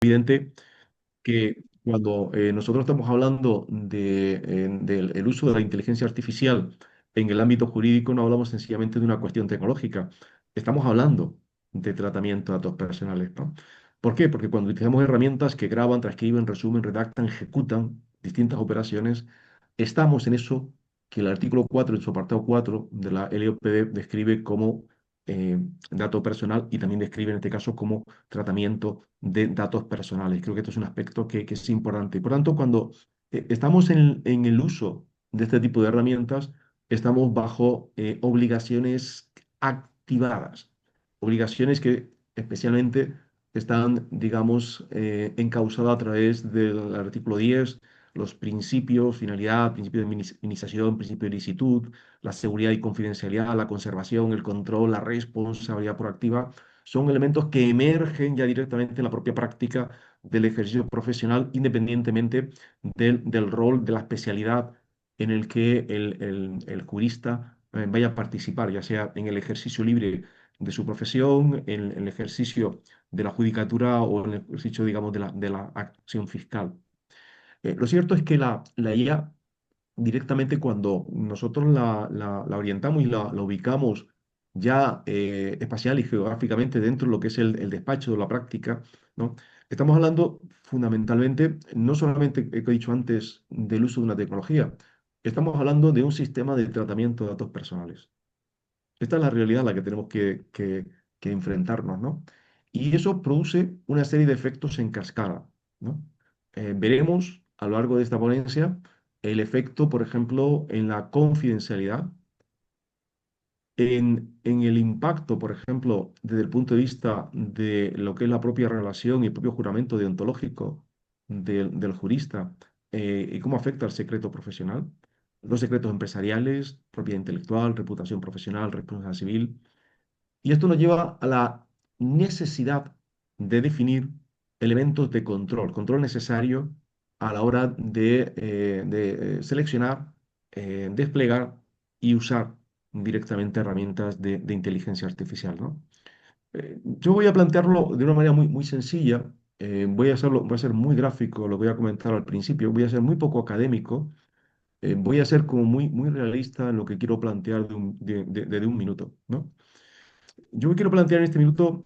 Evidente que cuando nosotros estamos hablando del el uso de la inteligencia artificial en el ámbito jurídico, no hablamos sencillamente de una cuestión tecnológica, estamos hablando de tratamiento de datos personales, ¿no? ¿Por qué? Porque cuando utilizamos herramientas que graban, transcriben, resumen, redactan, ejecutan distintas operaciones, estamos en eso que el artículo 4 en su apartado 4 de la LOPD describe como eh, dato personal y también describe en este caso como tratamiento de datos personales. Creo que esto es un aspecto que es importante. Por tanto, cuando estamos en el uso de este tipo de herramientas, estamos bajo obligaciones activadas, obligaciones que especialmente están, digamos, encausadas a través del artículo 10, los principios, finalidad, principio de minimización, principio de licitud, la seguridad y confidencialidad, la conservación, el control, la responsabilidad proactiva son elementos que emergen ya directamente en la propia práctica del ejercicio profesional, independientemente del rol, de la especialidad en el que el jurista vaya a participar, ya sea en el ejercicio libre de su profesión, en el ejercicio de la judicatura o en el ejercicio, digamos, de la acción fiscal. Lo cierto es que la IA directamente cuando nosotros la orientamos y la ubicamos ya espacial y geográficamente dentro de lo que es el despacho de la práctica, ¿no? Estamos hablando fundamentalmente, no solamente, he dicho antes, del uso de una tecnología, estamos hablando de un sistema de tratamiento de datos personales. Esta es la realidad a la que tenemos que enfrentarnos, ¿no? Y eso produce una serie de efectos en cascada, ¿no? Veremos a lo largo de esta ponencia el efecto, por ejemplo, en la confidencialidad, en el impacto, por ejemplo, desde el punto de vista de lo que es la propia relación y el propio juramento deontológico del jurista, y cómo afecta al secreto profesional, los secretos empresariales, propiedad intelectual, reputación profesional, responsabilidad civil. Y esto nos lleva a la necesidad de definir elementos de control, control necesario a la hora de seleccionar, desplegar y usar directamente herramientas de inteligencia artificial, ¿no? Yo voy a plantearlo de una manera muy sencilla, voy a ser muy gráfico, lo voy a comentar al principio, voy a ser muy poco académico, voy a ser como muy realista en lo que quiero plantear de un minuto, ¿no? Yo quiero plantear en este minuto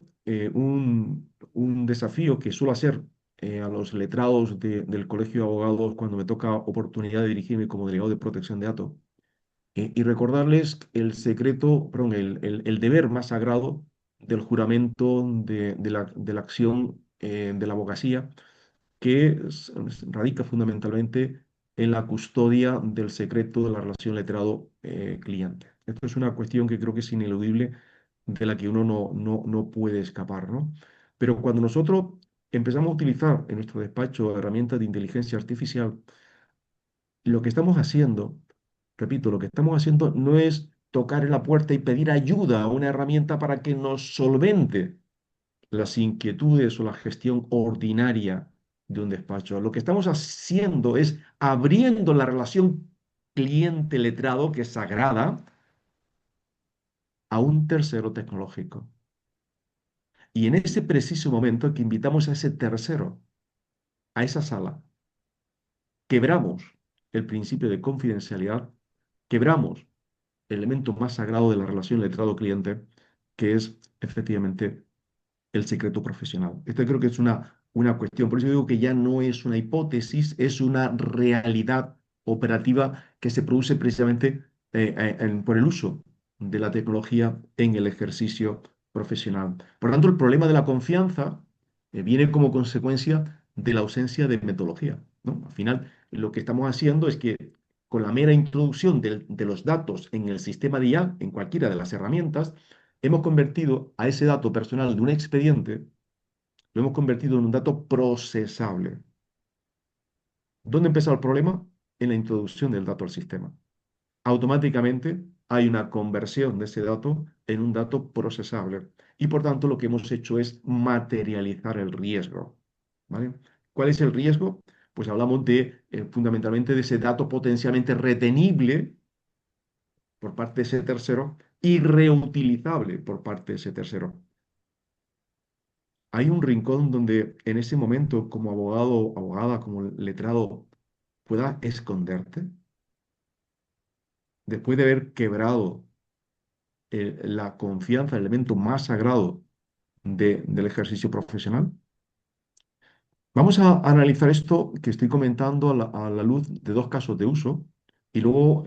un desafío que suelo hacer a los letrados del Colegio de Abogados cuando me toca oportunidad de dirigirme como delegado de protección de datos y recordarles el secreto, perdón, el deber más sagrado del juramento de la acción de la abogacía que radica fundamentalmente en la custodia del secreto de la relación letrado-cliente. Esto es una cuestión que creo que es ineludible, de la que uno no puede escapar, ¿no? Pero cuando nosotros empezamos a utilizar en nuestro despacho herramientas de inteligencia artificial, lo que estamos haciendo, repito, lo que estamos haciendo no es tocar en la puerta y pedir ayuda a una herramienta para que nos solvente las inquietudes o la gestión ordinaria de un despacho. Lo que estamos haciendo es abriendo la relación cliente-letrado, que es sagrada, a un tercero tecnológico. Y en ese preciso momento que invitamos a ese tercero, a esa sala, quebramos el principio de confidencialidad, quebramos el elemento más sagrado de la relación letrado-cliente, que es efectivamente el secreto profesional. Esto creo que es una cuestión. Por eso digo que ya no es una hipótesis, es una realidad operativa que se produce precisamente por el uso de la tecnología en el ejercicio profesional. Por lo tanto, el problema de la confianza viene como consecuencia de la ausencia de metodología, ¿no? Al final, lo que estamos haciendo es que con la mera introducción de los datos en el sistema de IA, en cualquiera de las herramientas, hemos convertido a ese dato personal de un expediente, lo hemos convertido en un dato procesable. ¿Dónde empezó el problema? En la introducción del dato al sistema. Automáticamente hay una conversión de ese dato en un dato procesable. Y por tanto lo que hemos hecho es materializar el riesgo. ¿Vale? ¿Cuál es el riesgo? Pues hablamos fundamentalmente de ese dato potencialmente retenible por parte de ese tercero y reutilizable por parte de ese tercero. hay un rincón donde en ese momento, como abogado, abogada, como letrado, puedas esconderte después de haber quebrado la confianza, el elemento más sagrado del ejercicio profesional. Vamos a analizar esto que estoy comentando a la luz de dos casos de uso y luego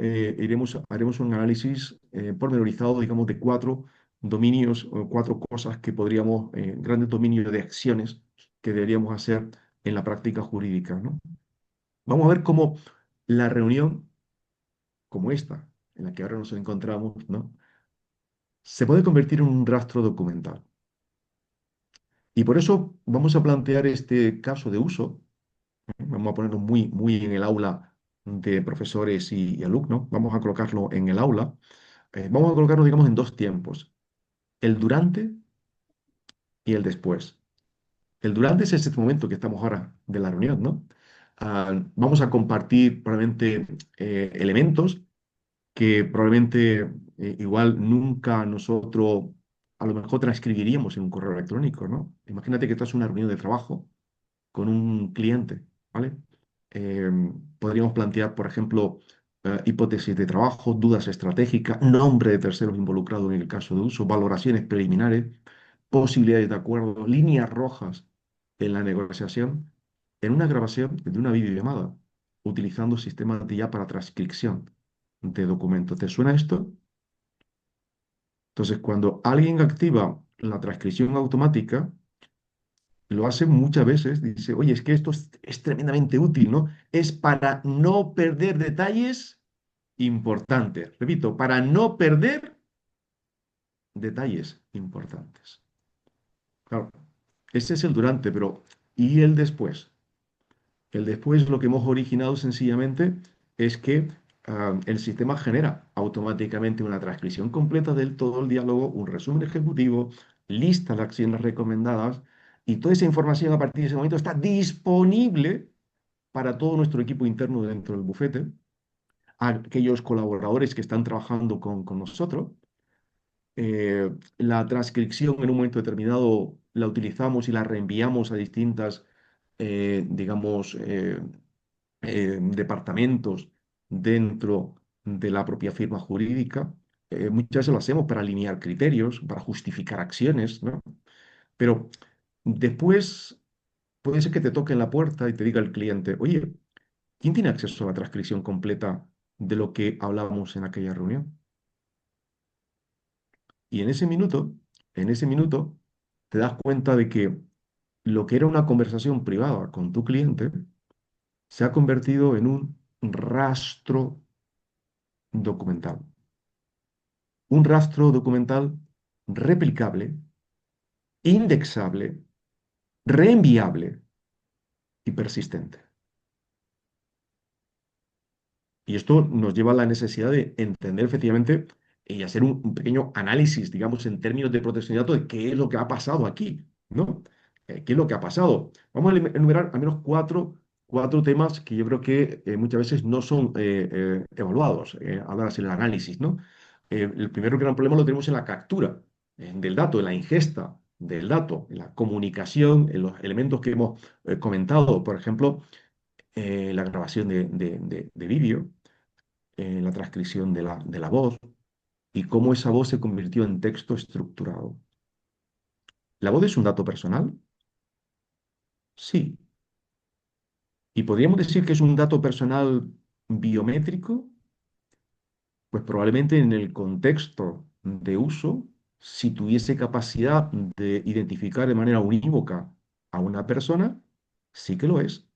haremos un análisis pormenorizado, digamos, de cuatro dominios o cuatro cosas que podríamos, grandes dominios de acciones que deberíamos hacer en la práctica jurídica, ¿no? Vamos a ver cómo la reunión como esta, en la que ahora nos encontramos, ¿no? Se puede convertir en un rastro documental. Y por eso vamos a plantear este caso de uso. Vamos a ponerlo muy, muy en el aula de profesores y alumnos. Vamos a colocarlo en el aula. Vamos a colocarlo, digamos, en dos tiempos. El durante y el después. El durante es ese momento que estamos ahora de la reunión, ¿no? Vamos a compartir probablemente elementos que probablemente igual nunca nosotros a lo mejor transcribiríamos en un correo electrónico, ¿no? Imagínate que estás en una reunión de trabajo con un cliente, ¿vale? Eh, Podríamos plantear, por ejemplo, hipótesis de trabajo, dudas estratégicas, nombre de terceros involucrados en el caso de uso, valoraciones preliminares, posibilidades de acuerdo, líneas rojas en la negociación, en una grabación de una videollamada, utilizando sistemas de IA para transcripción de documentos. ¿Te suena esto? Entonces, cuando alguien activa la transcripción automática, lo hace muchas veces, dice, oye, es que esto es tremendamente útil, ¿no? Es para no perder detalles importantes. Repito, para no perder detalles importantes. Claro, ese es el durante, pero ¿y el después? El después lo que hemos originado sencillamente es que el sistema genera automáticamente una transcripción completa del todo el diálogo, un resumen ejecutivo, lista de acciones recomendadas y toda esa información a partir de ese momento está disponible para todo nuestro equipo interno dentro del bufete, aquellos colaboradores que están trabajando con nosotros. La transcripción en un momento determinado la utilizamos y la reenviamos a distintas, digamos, departamentos dentro de la propia firma jurídica. Muchas veces lo hacemos para alinear criterios, para justificar acciones, ¿no? Pero después puede ser que te toque en la puerta y te diga el cliente, oye, ¿quién tiene acceso a la transcripción completa de lo que hablábamos en aquella reunión? Y en ese minuto, te das cuenta de que lo que era una conversación privada con tu cliente se ha convertido en un rastro documental. Un rastro documental replicable, indexable, reenviable y persistente. Y esto nos lleva a la necesidad de entender efectivamente y hacer un pequeño análisis, digamos, en términos de protección de datos, de qué es lo que ha pasado aquí, ¿no? ¿Qué es lo que ha pasado? Vamos a enumerar al menos cuatro temas que yo creo que muchas veces no son evaluados a la hora de hacer el análisis, ¿no? El primer gran problema lo tenemos en la captura del dato, en la ingesta del dato, en la comunicación, en los elementos que hemos comentado, por ejemplo, la grabación de vídeo, la transcripción de la voz y cómo esa voz se convirtió en texto estructurado. ¿La voz es un dato personal? Sí. ¿Y podríamos decir que es un dato personal biométrico? Pues probablemente en el contexto de uso, si tuviese capacidad de identificar de manera unívoca a una persona, sí que lo es.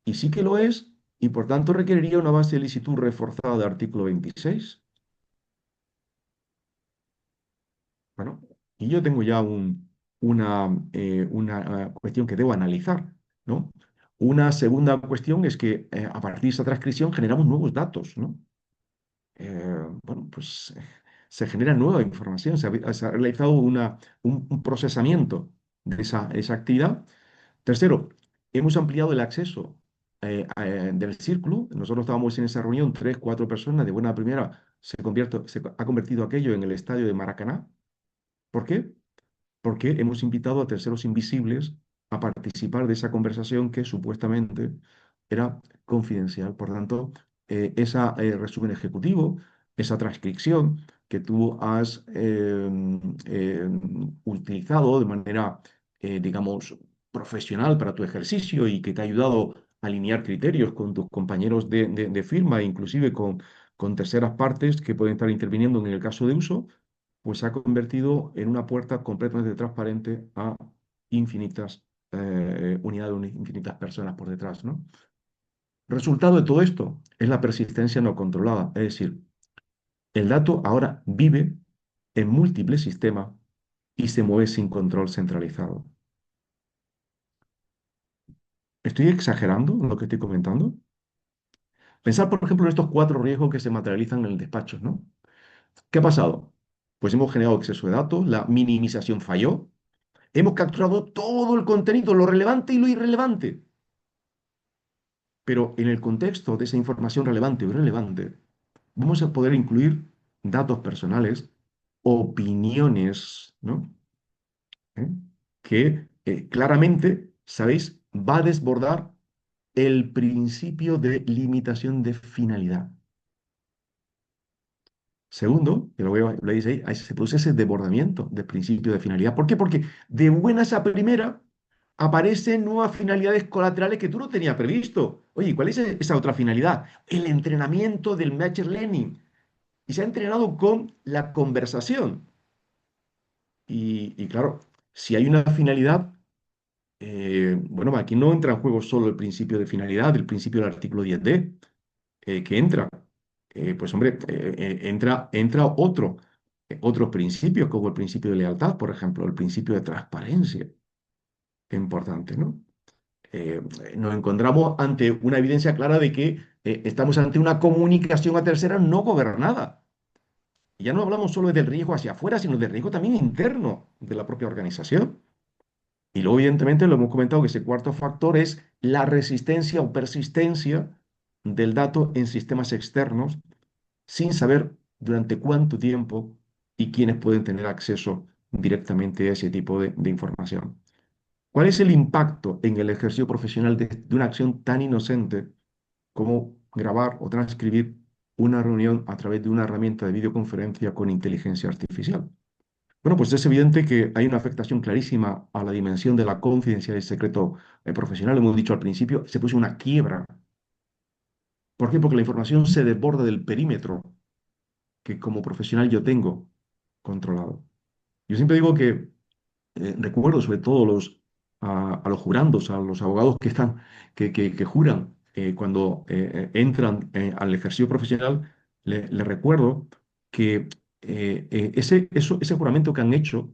Y sí que lo es, y por tanto requeriría una base de licitud reforzada de artículo 26. Bueno, y yo tengo ya una cuestión que debo analizar, ¿no? Una segunda cuestión es que a partir de esa transcripción generamos nuevos datos, ¿no? Bueno, pues se genera nueva información, se ha realizado un procesamiento de esa actividad. Tercero, hemos ampliado el acceso del círculo. Nosotros estábamos en esa reunión, tres, cuatro personas, de buena primera se ha convertido aquello en el estadio de Maracaná. ¿Por qué? porque hemos invitado a terceros invisibles a participar de esa conversación que supuestamente era confidencial. Por tanto, ese resumen ejecutivo, esa transcripción que tú has utilizado de manera, digamos, profesional para tu ejercicio y que te ha ayudado a alinear criterios con tus compañeros de firma, inclusive con terceras partes que pueden estar interviniendo en el caso de uso, pues se ha convertido en una puerta completamente transparente a infinitas unidades, infinitas personas por detrás, ¿no? Resultado de todo esto es la persistencia no controlada, es decir, el dato ahora vive en múltiples sistemas y se mueve sin control centralizado. ¿Estoy exagerando en lo que estoy comentando? Pensar, por ejemplo, en estos cuatro riesgos que se materializan en el despacho, ¿no? ¿Qué ha pasado? Pues hemos generado exceso de datos, la minimización falló, hemos capturado todo el contenido, lo relevante y lo irrelevante. Pero en el contexto de esa información relevante o irrelevante, vamos a poder incluir datos personales, opiniones, ¿no? ¿Eh? Que claramente, ¿sabéis? Va a desbordar el principio de limitación de finalidad. Segundo, que lo veis ahí se produce ese desbordamiento del principio de finalidad. ¿Por qué? Porque de buenas a primera aparecen nuevas finalidades colaterales que tú no tenías previsto. Oye, ¿cuál es esa otra finalidad? El entrenamiento del Machine Learning. Y se ha entrenado con la conversación. Y claro, si hay una finalidad, bueno, aquí no entra en juego solo el principio de finalidad, el principio del artículo 10D, que entra. Pues hombre, entra otros principios, como el principio de lealtad, por ejemplo, el principio de transparencia, que es importante, ¿no? Eh, Nos encontramos ante una evidencia clara de que estamos ante una comunicación a terceras no gobernada. Y ya no hablamos solo del riesgo hacia afuera, sino del riesgo también interno de la propia organización. Y luego, evidentemente, lo hemos comentado que ese cuarto factor es la resistencia o persistencia del dato en sistemas externos sin saber durante cuánto tiempo y quiénes pueden tener acceso directamente a ese tipo de información. ¿Cuál es el impacto en el ejercicio profesional de una acción tan inocente como grabar o transcribir una reunión a través de una herramienta de videoconferencia con inteligencia artificial? Bueno, pues es evidente que hay una afectación clarísima a la dimensión de la confidencialidad y secreto profesional. Hemos dicho al principio, se puso una quiebra. ¿Por qué? Porque la información se desborda del perímetro que como profesional yo tengo controlado. Yo siempre digo que recuerdo sobre todo a los jurandos, a los abogados que están, que juran cuando entran al ejercicio profesional, le recuerdo que ese juramento que han hecho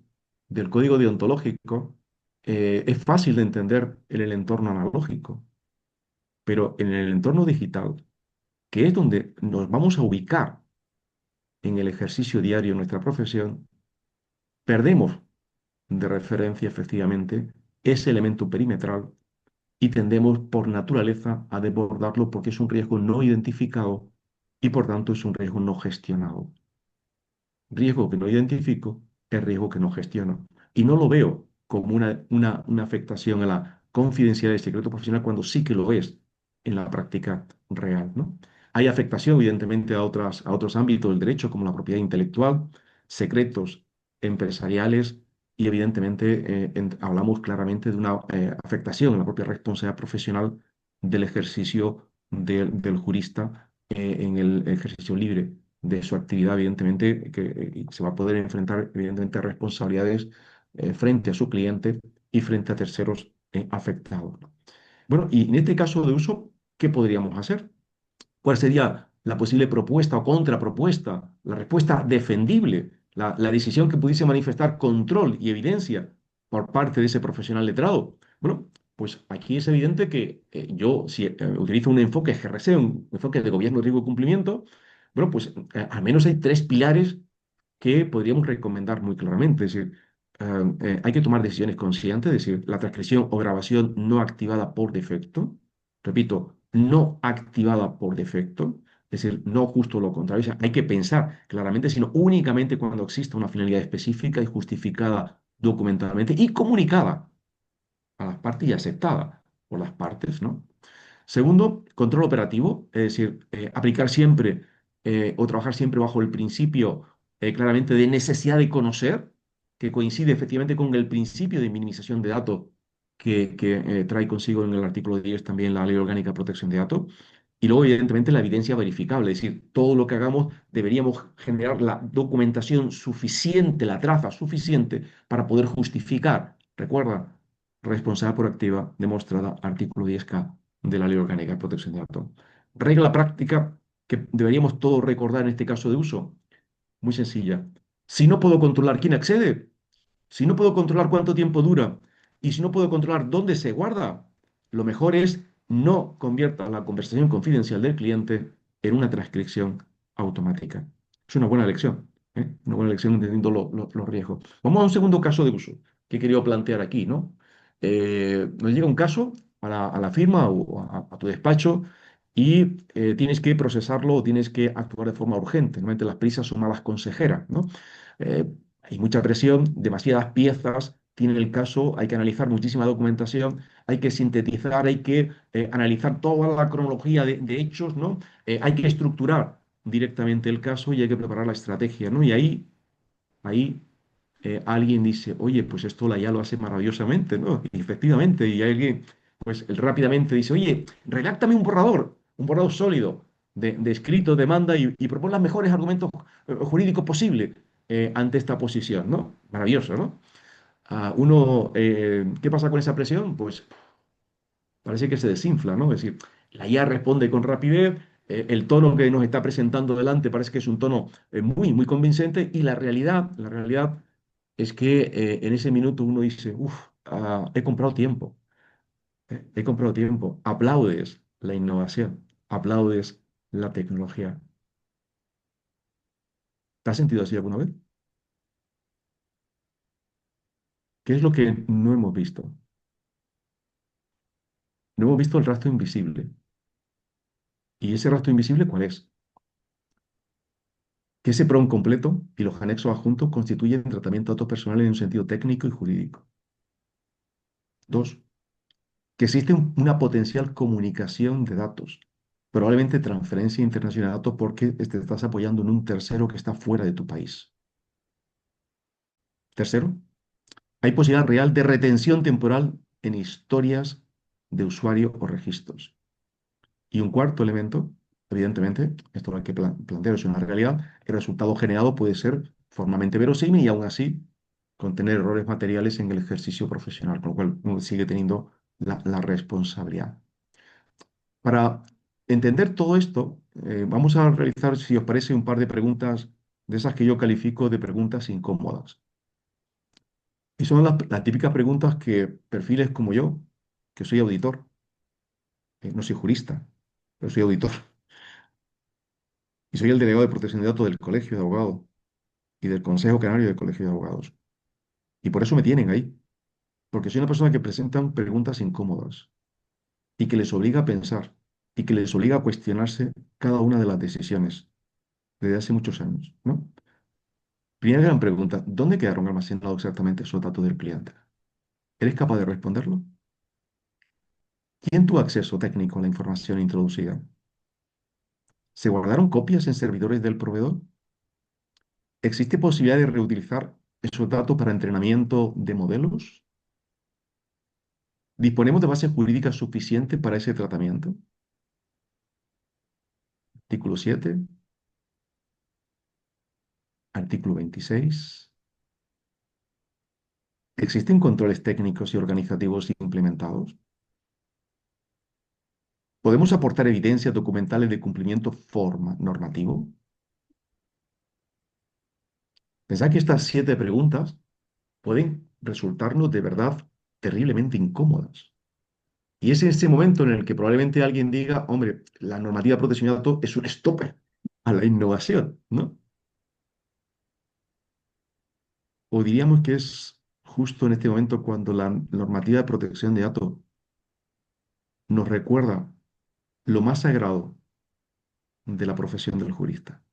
del código deontológico es fácil de entender en el entorno analógico, pero en el entorno digital, que es donde nos vamos a ubicar en el ejercicio diario de nuestra profesión, perdemos de referencia efectivamente ese elemento perimetral y tendemos por naturaleza a desbordarlo porque es un riesgo no identificado y por tanto es un riesgo no gestionado. Riesgo que no identifico es riesgo que no gestiono. Y no lo veo como una afectación a la confidencialidad y secreto profesional cuando sí que lo es en la práctica real, ¿no? Hay afectación, evidentemente, a otros ámbitos del derecho, como la propiedad intelectual, secretos empresariales y, evidentemente, hablamos claramente de una afectación en la propia responsabilidad profesional del ejercicio del jurista en el ejercicio libre de su actividad, evidentemente, que se va a poder enfrentar, evidentemente, a responsabilidades frente a su cliente y frente a terceros afectados. Bueno, y en este caso de uso, ¿qué podríamos hacer? ¿Cuál sería la posible propuesta o contrapropuesta, la respuesta defendible, la decisión que pudiese manifestar control y evidencia por parte de ese profesional letrado? Bueno, pues aquí es evidente que yo, si utilizo un enfoque GRC, un enfoque de gobierno, riesgo y cumplimiento, bueno, pues al menos hay tres pilares que podríamos recomendar muy claramente. Es decir, hay que tomar decisiones conscientes, es decir, la transcripción o grabación no activada por defecto. Repito, no activada por defecto, es decir, no justo lo contrario. O sea, hay que pensar claramente, sino únicamente cuando exista una finalidad específica y justificada documentalmente y comunicada a las partes y aceptada por las partes, ¿no? Segundo, control operativo, es decir, aplicar siempre o trabajar siempre bajo el principio claramente de necesidad de conocer, que coincide efectivamente con el principio de minimización de datos que trae consigo en el artículo 10 también la Ley Orgánica de Protección de Datos. Y luego, evidentemente, la evidencia verificable, es decir, todo lo que hagamos deberíamos generar la documentación suficiente, la traza suficiente para poder justificar. Recuerda, responsabilidad proactiva demostrada, artículo 10K de la Ley Orgánica de Protección de Datos. Regla práctica que deberíamos todos recordar en este caso de uso, muy sencilla. Si no puedo controlar quién accede, si no puedo controlar cuánto tiempo dura y si no puedo controlar dónde se guarda, lo mejor es no convierta la conversación confidencial del cliente en una transcripción automática. Es una buena lección, ¿eh? Una buena lección entendiendo los riesgos. Vamos a un segundo caso de uso que he querido plantear aquí, ¿no? Nos llega un caso a la firma o a tu despacho y tienes que procesarlo o tienes que actuar de forma urgente. Normalmente las prisas son malas consejeras, ¿no? Eh, Hay mucha presión, demasiadas piezas, tiene el caso, hay que analizar muchísima documentación, hay que sintetizar, hay que analizar toda la cronología de hechos, ¿no? Hay que estructurar directamente el caso y hay que preparar la estrategia, ¿no? Y ahí alguien dice, oye, pues esto la IA lo hace maravillosamente, ¿no? Y efectivamente, y alguien, pues él rápidamente dice, oye, redáctame un borrador sólido de escrito, demanda y propon los mejores argumentos jurídicos posibles ante esta posición, ¿no? Maravilloso, ¿no? ¿Qué pasa con esa presión? Pues parece que se desinfla, ¿no? Es decir, la IA responde con rapidez, el tono que nos está presentando delante parece que es un tono muy convincente y la realidad es que en ese minuto uno dice, uff, he comprado tiempo, he comprado tiempo. Aplaudes la innovación, aplaudes la tecnología. ¿Te has sentido así alguna vez? ¿Qué es lo que no hemos visto? No hemos visto el rastro invisible. ¿Y ese rastro invisible cuál es? Que ese PRON completo y los anexos adjuntos constituyen tratamiento de datos personales en un sentido técnico y jurídico. Dos, que existe una potencial comunicación de datos, probablemente transferencia internacional de datos porque te estás apoyando en un tercero que está fuera de tu país. Tercero, hay posibilidad real de retención temporal en historias de usuario o registros. Y un cuarto elemento, evidentemente, esto lo hay que plantear, es una realidad, el resultado generado puede ser formalmente verosímil y aún así contener errores materiales en el ejercicio profesional, con lo cual uno sigue teniendo la responsabilidad. Para entender todo esto, vamos a realizar, si os parece, un par de preguntas de esas que yo califico de preguntas incómodas. Y son las típicas preguntas que perfiles como yo, que soy auditor, no soy jurista, pero soy auditor, y soy el delegado de protección de datos del Colegio de Abogados y del Consejo Canario del Colegio de Abogados. Y por eso me tienen ahí, porque soy una persona que presentan preguntas incómodas y que les obliga a pensar y que les obliga a cuestionarse cada una de las decisiones desde hace muchos años, ¿no? Primera gran pregunta, ¿dónde quedaron almacenados exactamente esos datos del cliente? ¿Eres capaz de responderlo? ¿Quién tuvo acceso técnico a la información introducida? ¿Se guardaron copias en servidores del proveedor? ¿Existe posibilidad de reutilizar esos datos para entrenamiento de modelos? ¿Disponemos de base jurídica suficiente para ese tratamiento? Artículo 7, artículo 26. ¿Existen controles técnicos y organizativos implementados? ¿Podemos aportar evidencias documentales de cumplimiento normativo? Pensad que estas 7 preguntas pueden resultarnos de verdad terriblemente incómodas. Y es en ese momento en el que probablemente alguien diga, hombre, la normativa de protección de datos es un stopper a la innovación, ¿no? O diríamos que es justo en este momento cuando la normativa de protección de datos nos recuerda lo más sagrado de la profesión del jurista.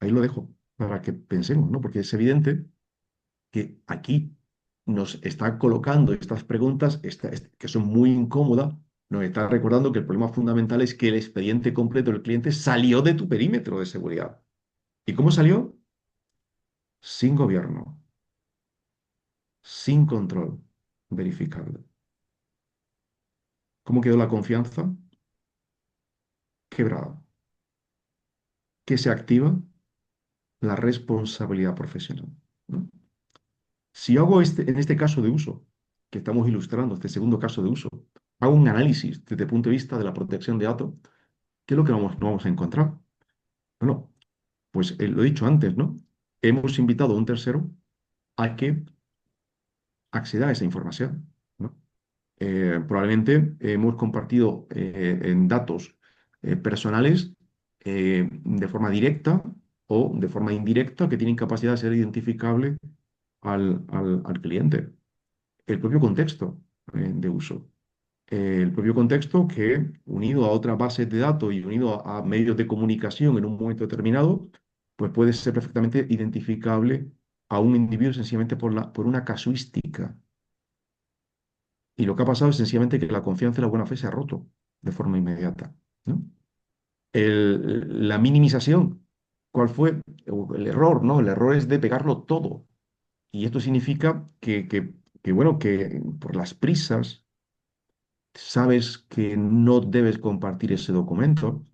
Ahí lo dejo. para que pensemos, ¿no? Porque es evidente que aquí nos está colocando estas preguntas que son muy incómodas, nos está recordando que el problema fundamental es que el expediente completo del cliente salió de tu perímetro de seguridad. ¿Y cómo salió? Sin gobierno, sin control verificable. ¿Cómo quedó la confianza? Quebrada. ¿Qué se activa? La responsabilidad profesional, ¿no? Si yo hago en este caso de uso, que estamos ilustrando, este segundo caso de uso, hago un análisis desde el punto de vista de la protección de datos, ¿qué es lo que vamos a encontrar? Bueno, pues lo he dicho antes, ¿no? Hemos invitado a un tercero a que acceda a esa información, ¿no? Probablemente hemos compartido en datos personales de forma directa o de forma indirecta que tienen capacidad de ser identificable al cliente. El propio contexto de uso. El propio contexto que, unido a otras bases de datos y unido a medios de comunicación en un momento determinado, pues puede ser perfectamente identificable a un individuo sencillamente por una casuística. Y lo que ha pasado es sencillamente que la confianza y la buena fe se ha roto de forma inmediata, ¿no? La minimización, ¿cuál fue el error? ¿No? El error es de pegarlo todo. Y esto significa bueno, que por las prisas sabes que no debes compartir ese documento,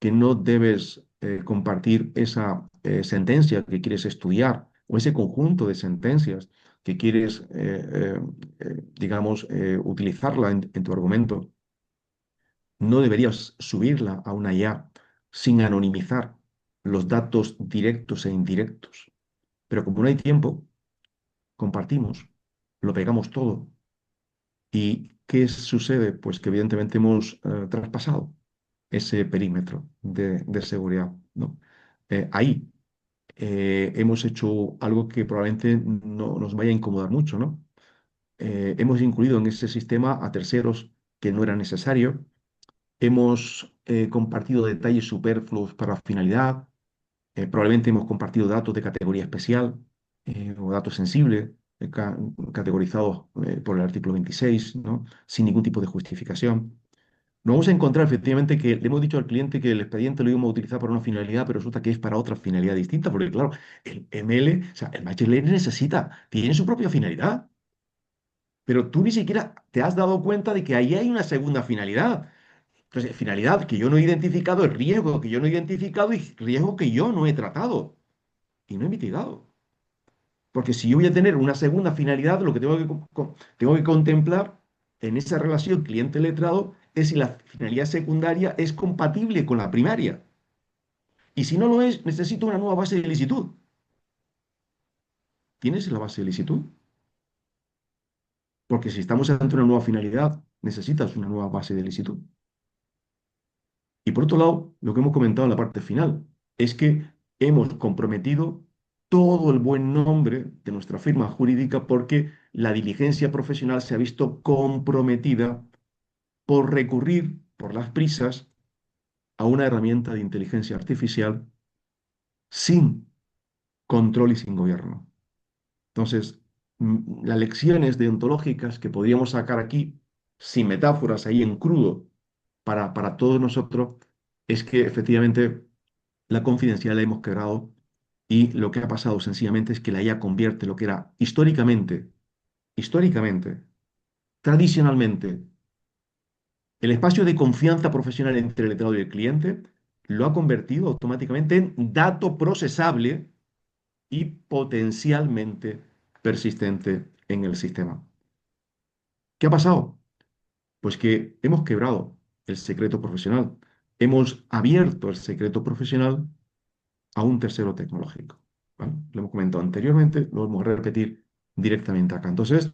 que no debes compartir esa sentencia que quieres estudiar o ese conjunto de sentencias que quieres, digamos, utilizarla en tu argumento. No deberías subirla a una IA sin anonimizar los datos directos e indirectos. Pero como no hay tiempo, compartimos, lo pegamos todo. ¿Y qué sucede? Pues que evidentemente hemos traspasado ese perímetro de seguridad, ¿no? Ahí hemos hecho algo que probablemente no nos vaya a incomodar mucho, ¿no? Hemos incluido en ese sistema a terceros que no era necesario, hemos compartido detalles superfluos para finalidad, probablemente hemos compartido datos de categoría especial o datos sensibles, categorizados por el artículo 26, ¿no? Sin ningún tipo de justificación. Nos vamos a encontrar efectivamente que le hemos dicho al cliente que el expediente lo íbamos a utilizar para una finalidad, pero resulta que es para otra finalidad distinta, porque claro, el ML, o sea, el Machine Learning tiene su propia finalidad, pero tú ni siquiera te has dado cuenta de que ahí hay una segunda finalidad. Entonces, finalidad que yo no he identificado, el riesgo que yo no he identificado y riesgo que yo no he tratado y no he mitigado. Porque si yo voy a tener una segunda finalidad, lo que tengo que contemplar en esa relación cliente-letrado es si la finalidad secundaria es compatible con la primaria. Y si no lo es, necesito una nueva base de licitud. ¿Tienes la base de licitud? Porque si estamos ante una nueva finalidad, necesitas una nueva base de licitud. Y por otro lado, lo que hemos comentado en la parte final es que hemos comprometido todo el buen nombre de nuestra firma jurídica porque la diligencia profesional se ha visto comprometida por recurrir, por las prisas, a una herramienta de inteligencia artificial sin control y sin gobierno. Entonces, las lecciones deontológicas que podríamos sacar aquí, sin metáforas, ahí en crudo, para todos nosotros, es que efectivamente la confidencialidad la hemos quebrado y lo que ha pasado sencillamente es que la IA convierte lo que era históricamente, tradicionalmente, el espacio de confianza profesional entre el letrado y el cliente, lo ha convertido automáticamente en dato procesable y potencialmente persistente en el sistema. ¿Qué ha pasado? Pues que hemos quebrado el secreto profesional, hemos abierto el secreto profesional a un tercero tecnológico, ¿vale? Lo hemos comentado anteriormente, lo vamos a repetir directamente acá. Entonces,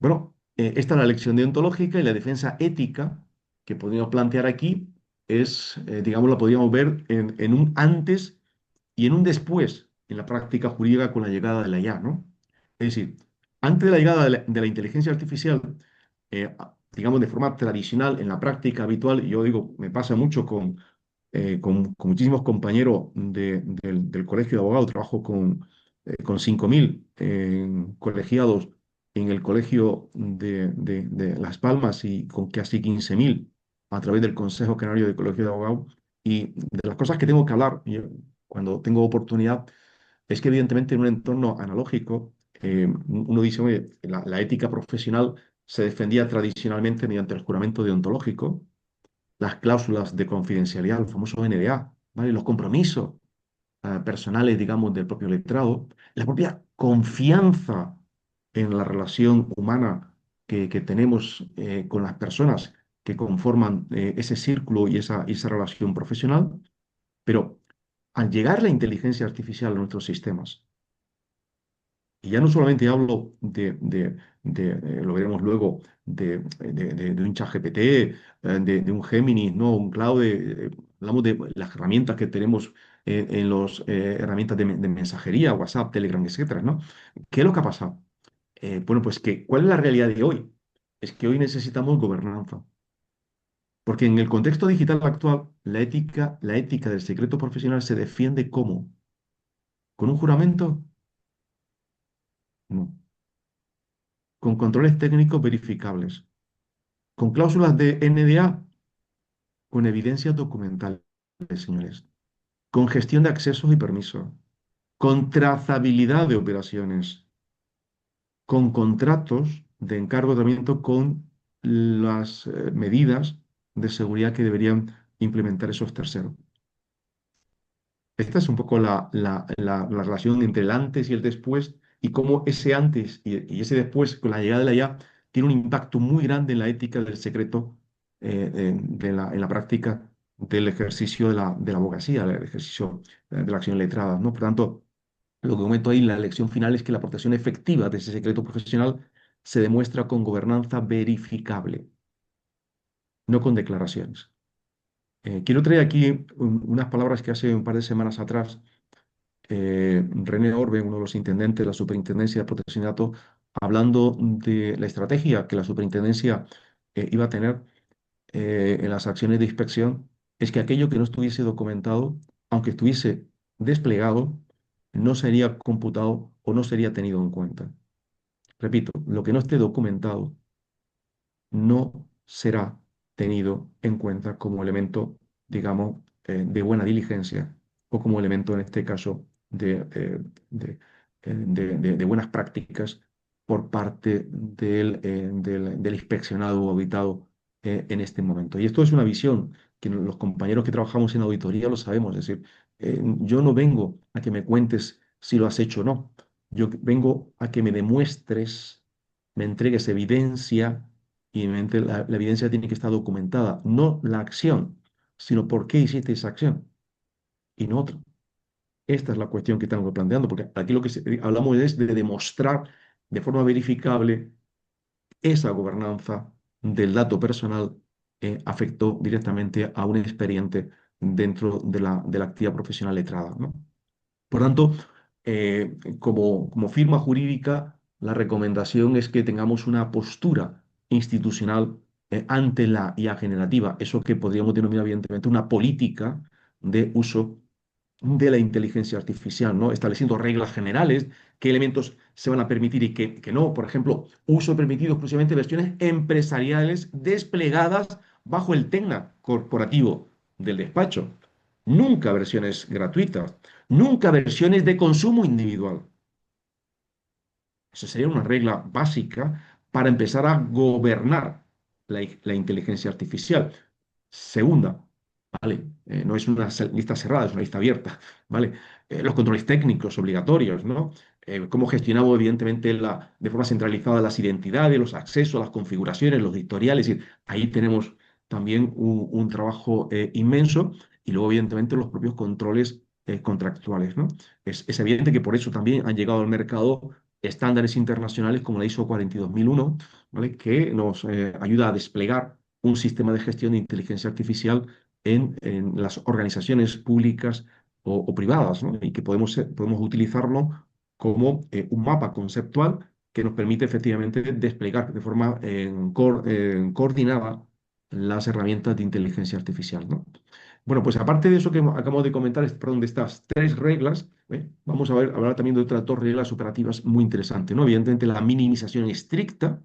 bueno, esta es la lección deontológica y la defensa ética que podríamos plantear aquí es, digamos, la podríamos ver en un antes y en un después en la práctica jurídica con la llegada de la IA, ¿no? Es decir, antes de la llegada de la inteligencia artificial, digamos, de forma tradicional, en la práctica habitual, y yo digo, me pasa mucho con muchísimos compañeros del colegio de abogados, trabajo con 5.000 colegiados en el colegio de Las Palmas y con casi 15.000 a través del Consejo Canario de Colegio de Abogados. Y de las cosas que tengo que hablar yo, cuando tengo oportunidad es que evidentemente en un entorno analógico, uno dice, oye, la ética profesional se defendía tradicionalmente mediante el juramento deontológico, las cláusulas de confidencialidad, el famoso NDA, ¿vale? Los compromisos personales, digamos, del propio letrado, la propia confianza en la relación humana que tenemos con las personas que conforman ese círculo y esa relación profesional, pero al llegar la inteligencia artificial a nuestros sistemas, y ya no solamente hablo lo veremos luego, de un ChatGPT, de un Gemini, no, un Claude, hablamos de las herramientas que tenemos en las herramientas de mensajería, WhatsApp, Telegram, etcétera, ¿no? ¿Qué es lo que ha pasado? Bueno, pues que, ¿cuál es la realidad de hoy? Es que hoy necesitamos gobernanza, porque en el contexto digital actual, la ética del secreto profesional se defiende ¿cómo? ¿Con un juramento? No. Con controles técnicos verificables, con cláusulas de NDA, con evidencias documentales, señores, con gestión de accesos y permisos, con trazabilidad de operaciones, con contratos de encargo de tratamiento con las medidas de seguridad que deberían implementar esos terceros. Esta es un poco la relación entre el antes y el después y cómo ese antes y ese después, con la llegada de la IA, tiene un impacto muy grande en la ética del secreto, en la práctica del ejercicio de la abogacía, del ejercicio de la acción letrada, ¿no? Por tanto, lo que comento ahí, la lección final es que la protección efectiva de ese secreto profesional se demuestra con gobernanza verificable, no con declaraciones. Quiero traer aquí unas palabras que hace un par de semanas atrás René Orbe, uno de los intendentes de la Superintendencia de Protección de Datos, hablando de la estrategia que la superintendencia iba a tener en las acciones de inspección, es que aquello que no estuviese documentado, aunque estuviese desplegado, no sería computado o no sería tenido en cuenta. Repito, lo que no esté documentado no será tenido en cuenta como elemento, digamos, de buena diligencia o como elemento, en este caso, de buenas prácticas por parte del inspeccionado o auditado en este momento. Y esto es una visión que los compañeros que trabajamos en auditoría lo sabemos. Es decir, yo no vengo a que me cuentes si lo has hecho o no. Yo vengo a que me demuestres, me entregues evidencia y evidentemente la evidencia tiene que estar documentada, no la acción, sino por qué hiciste esa acción y no otra. Esta es la cuestión que estamos planteando, porque aquí lo que hablamos es de demostrar de forma verificable esa gobernanza del dato personal afectó directamente a un experiente dentro de la actividad profesional letrada, ¿no? Por tanto, como firma jurídica, la recomendación es que tengamos una postura institucional ante la IA generativa, eso que podríamos denominar evidentemente una política de uso de la inteligencia artificial, ¿no? Estableciendo reglas generales, qué elementos se van a permitir y qué no. Por ejemplo, uso permitido exclusivamente de versiones empresariales desplegadas bajo el TECNA corporativo del despacho. Nunca versiones gratuitas, nunca versiones de consumo individual. Esa sería una regla básica para empezar a gobernar la inteligencia artificial. Segunda, ¿vale? No es una lista cerrada, es una lista abierta, ¿vale? Los controles técnicos obligatorios, ¿no? Cómo gestionamos, evidentemente, de forma centralizada las identidades, los accesos, las configuraciones, los historiales. Y ahí tenemos también un trabajo inmenso. Y luego, evidentemente, los propios controles contractuales, ¿no? Es evidente que por eso también han llegado al mercado estándares internacionales como la ISO 42001, ¿vale? Que nos ayuda a desplegar un sistema de gestión de inteligencia artificial en las organizaciones públicas o privadas, ¿no? Y que podemos utilizarlo como un mapa conceptual que nos permite efectivamente desplegar de forma coordinada las herramientas de inteligencia artificial, ¿no? Bueno, pues aparte de eso que acabamos de comentar, perdón, de estas tres reglas, vamos a ver, hablar también de otras dos reglas operativas muy interesantes, ¿no? Evidentemente la minimización estricta,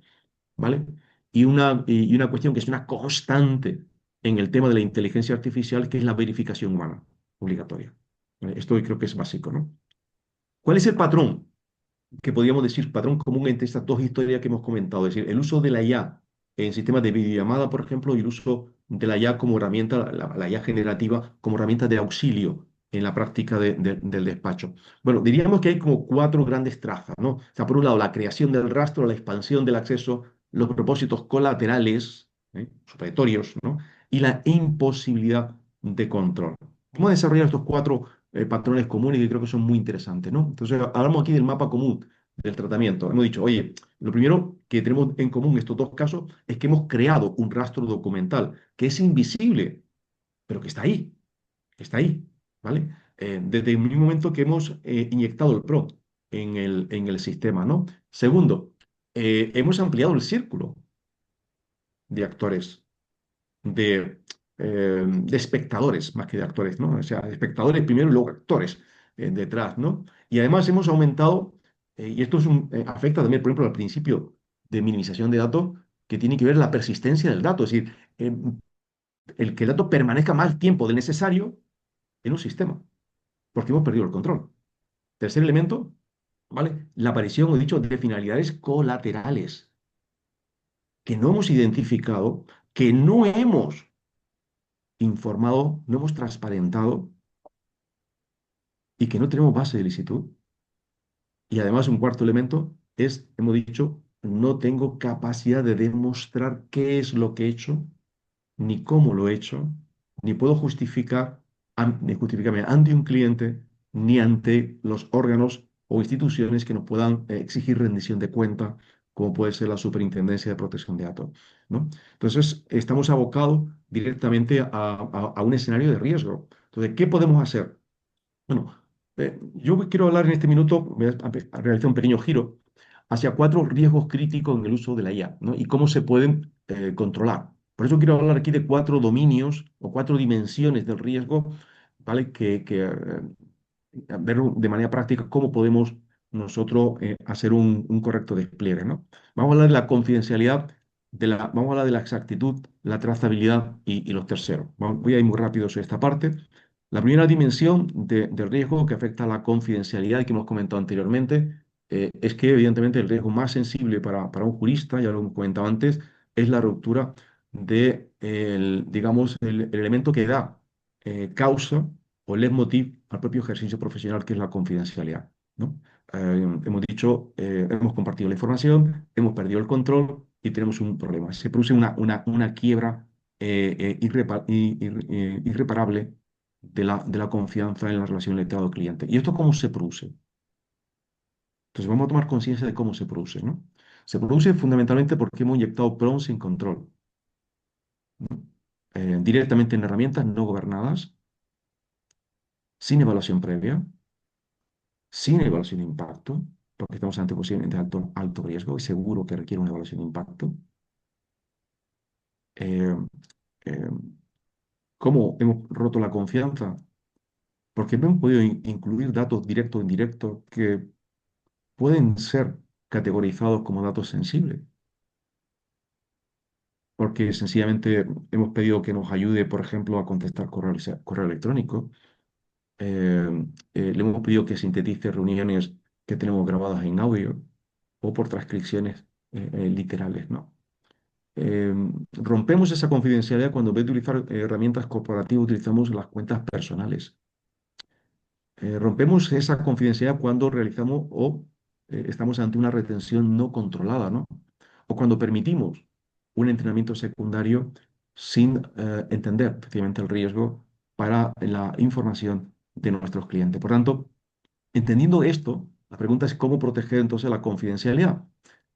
¿vale? Y una cuestión que es una constante en el tema de la inteligencia artificial, que es la verificación humana obligatoria. ¿Vale? Esto creo que es básico, ¿no? ¿Cuál es el patrón que podríamos decir, patrón común entre estas dos historias que hemos comentado? Es decir, el uso de la IA en sistemas de videollamada, por ejemplo, y el uso de la IA como herramienta, la IA generativa, como herramienta de auxilio en la práctica del despacho. Bueno, diríamos que hay como cuatro grandes trazas, ¿no? O sea, por un lado, la creación del rastro, la expansión del acceso, los propósitos colaterales, supletorios, ¿no? Y la imposibilidad de control. ¿Cómo desarrollar estos cuatro patrones comunes que creo que son muy interesantes, ¿no? Entonces, hablamos aquí del mapa común del tratamiento. Hemos dicho, oye, lo primero que tenemos en común estos dos casos es que hemos creado un rastro documental que es invisible, pero que está ahí, ¿vale? Desde el mismo momento que hemos inyectado el prompt en el sistema, ¿no? Segundo, hemos ampliado el círculo de actores, de espectadores, más que de actores, ¿no? O sea, espectadores primero y luego actores detrás, ¿no? Y además hemos aumentado, y esto afecta también, por ejemplo, al principio de minimización de datos, que tiene que ver la persistencia del dato, es decir, el que el dato permanezca más tiempo del necesario en un sistema, porque hemos perdido el control. Tercer elemento, ¿vale? La aparición, he dicho, de finalidades colaterales que no hemos identificado, que no hemos informado, no hemos transparentado y que no tenemos base de licitud. Y además un cuarto elemento es, hemos dicho, no tengo capacidad de demostrar qué es lo que he hecho, ni cómo lo he hecho, ni puedo ni justificarme ante un cliente, ni ante los órganos o instituciones que nos puedan exigir rendición de cuenta, como puede ser la Superintendencia de Protección de Datos, ¿no? Entonces, estamos abocados directamente a un escenario de riesgo. Entonces, ¿qué podemos hacer? Bueno, yo quiero hablar en este minuto, voy a realizar un pequeño giro hacia cuatro riesgos críticos en el uso de la IA, ¿no? Y cómo se pueden controlar. Por eso quiero hablar aquí de cuatro dominios o cuatro dimensiones del riesgo, ¿vale? Ver de manera práctica cómo podemos nosotros hacer un correcto despliegue, ¿no? Vamos a hablar de la confidencialidad, vamos a hablar de la exactitud, la trazabilidad y los terceros. Voy a ir muy rápido sobre esta parte. La primera dimensión del riesgo que afecta a la confidencialidad y que hemos comentado anteriormente es que evidentemente el riesgo más sensible para un jurista, ya lo hemos comentado antes, es la ruptura digamos, el elemento que da causa o leitmotiv al propio ejercicio profesional, que es la confidencialidad, ¿no? Hemos dicho, hemos compartido la información, hemos perdido el control y tenemos un problema. Se produce una quiebra irreparable de la confianza en la relación letrado-cliente. ¿Y esto cómo se produce? Entonces vamos a tomar conciencia de cómo se produce, ¿no? Se produce fundamentalmente porque hemos inyectado PRON sin control, ¿no? Directamente en herramientas no gobernadas, sin evaluación previa, sin evaluación de impacto, porque estamos ante posiciones de alto riesgo y seguro que requiere una evaluación de impacto. Eh, eh, ¿Cómo hemos roto la confianza? Porque no hemos podido incluir datos directos o indirectos que pueden ser categorizados como datos sensibles, porque sencillamente hemos pedido que nos ayude, por ejemplo, a contestar correo electrónico. Le hemos pedido que sintetice reuniones que tenemos grabadas en audio o por transcripciones literales, ¿no? Eh, Rompemos esa confidencialidad cuando en vez de utilizar herramientas corporativas utilizamos las cuentas personales. Rompemos esa confidencialidad cuando realizamos o estamos ante una retención no controlada, ¿no? O cuando permitimos un entrenamiento secundario sin entender efectivamente el riesgo para la información de nuestros clientes. Por tanto, entendiendo esto, la pregunta es cómo proteger entonces la confidencialidad.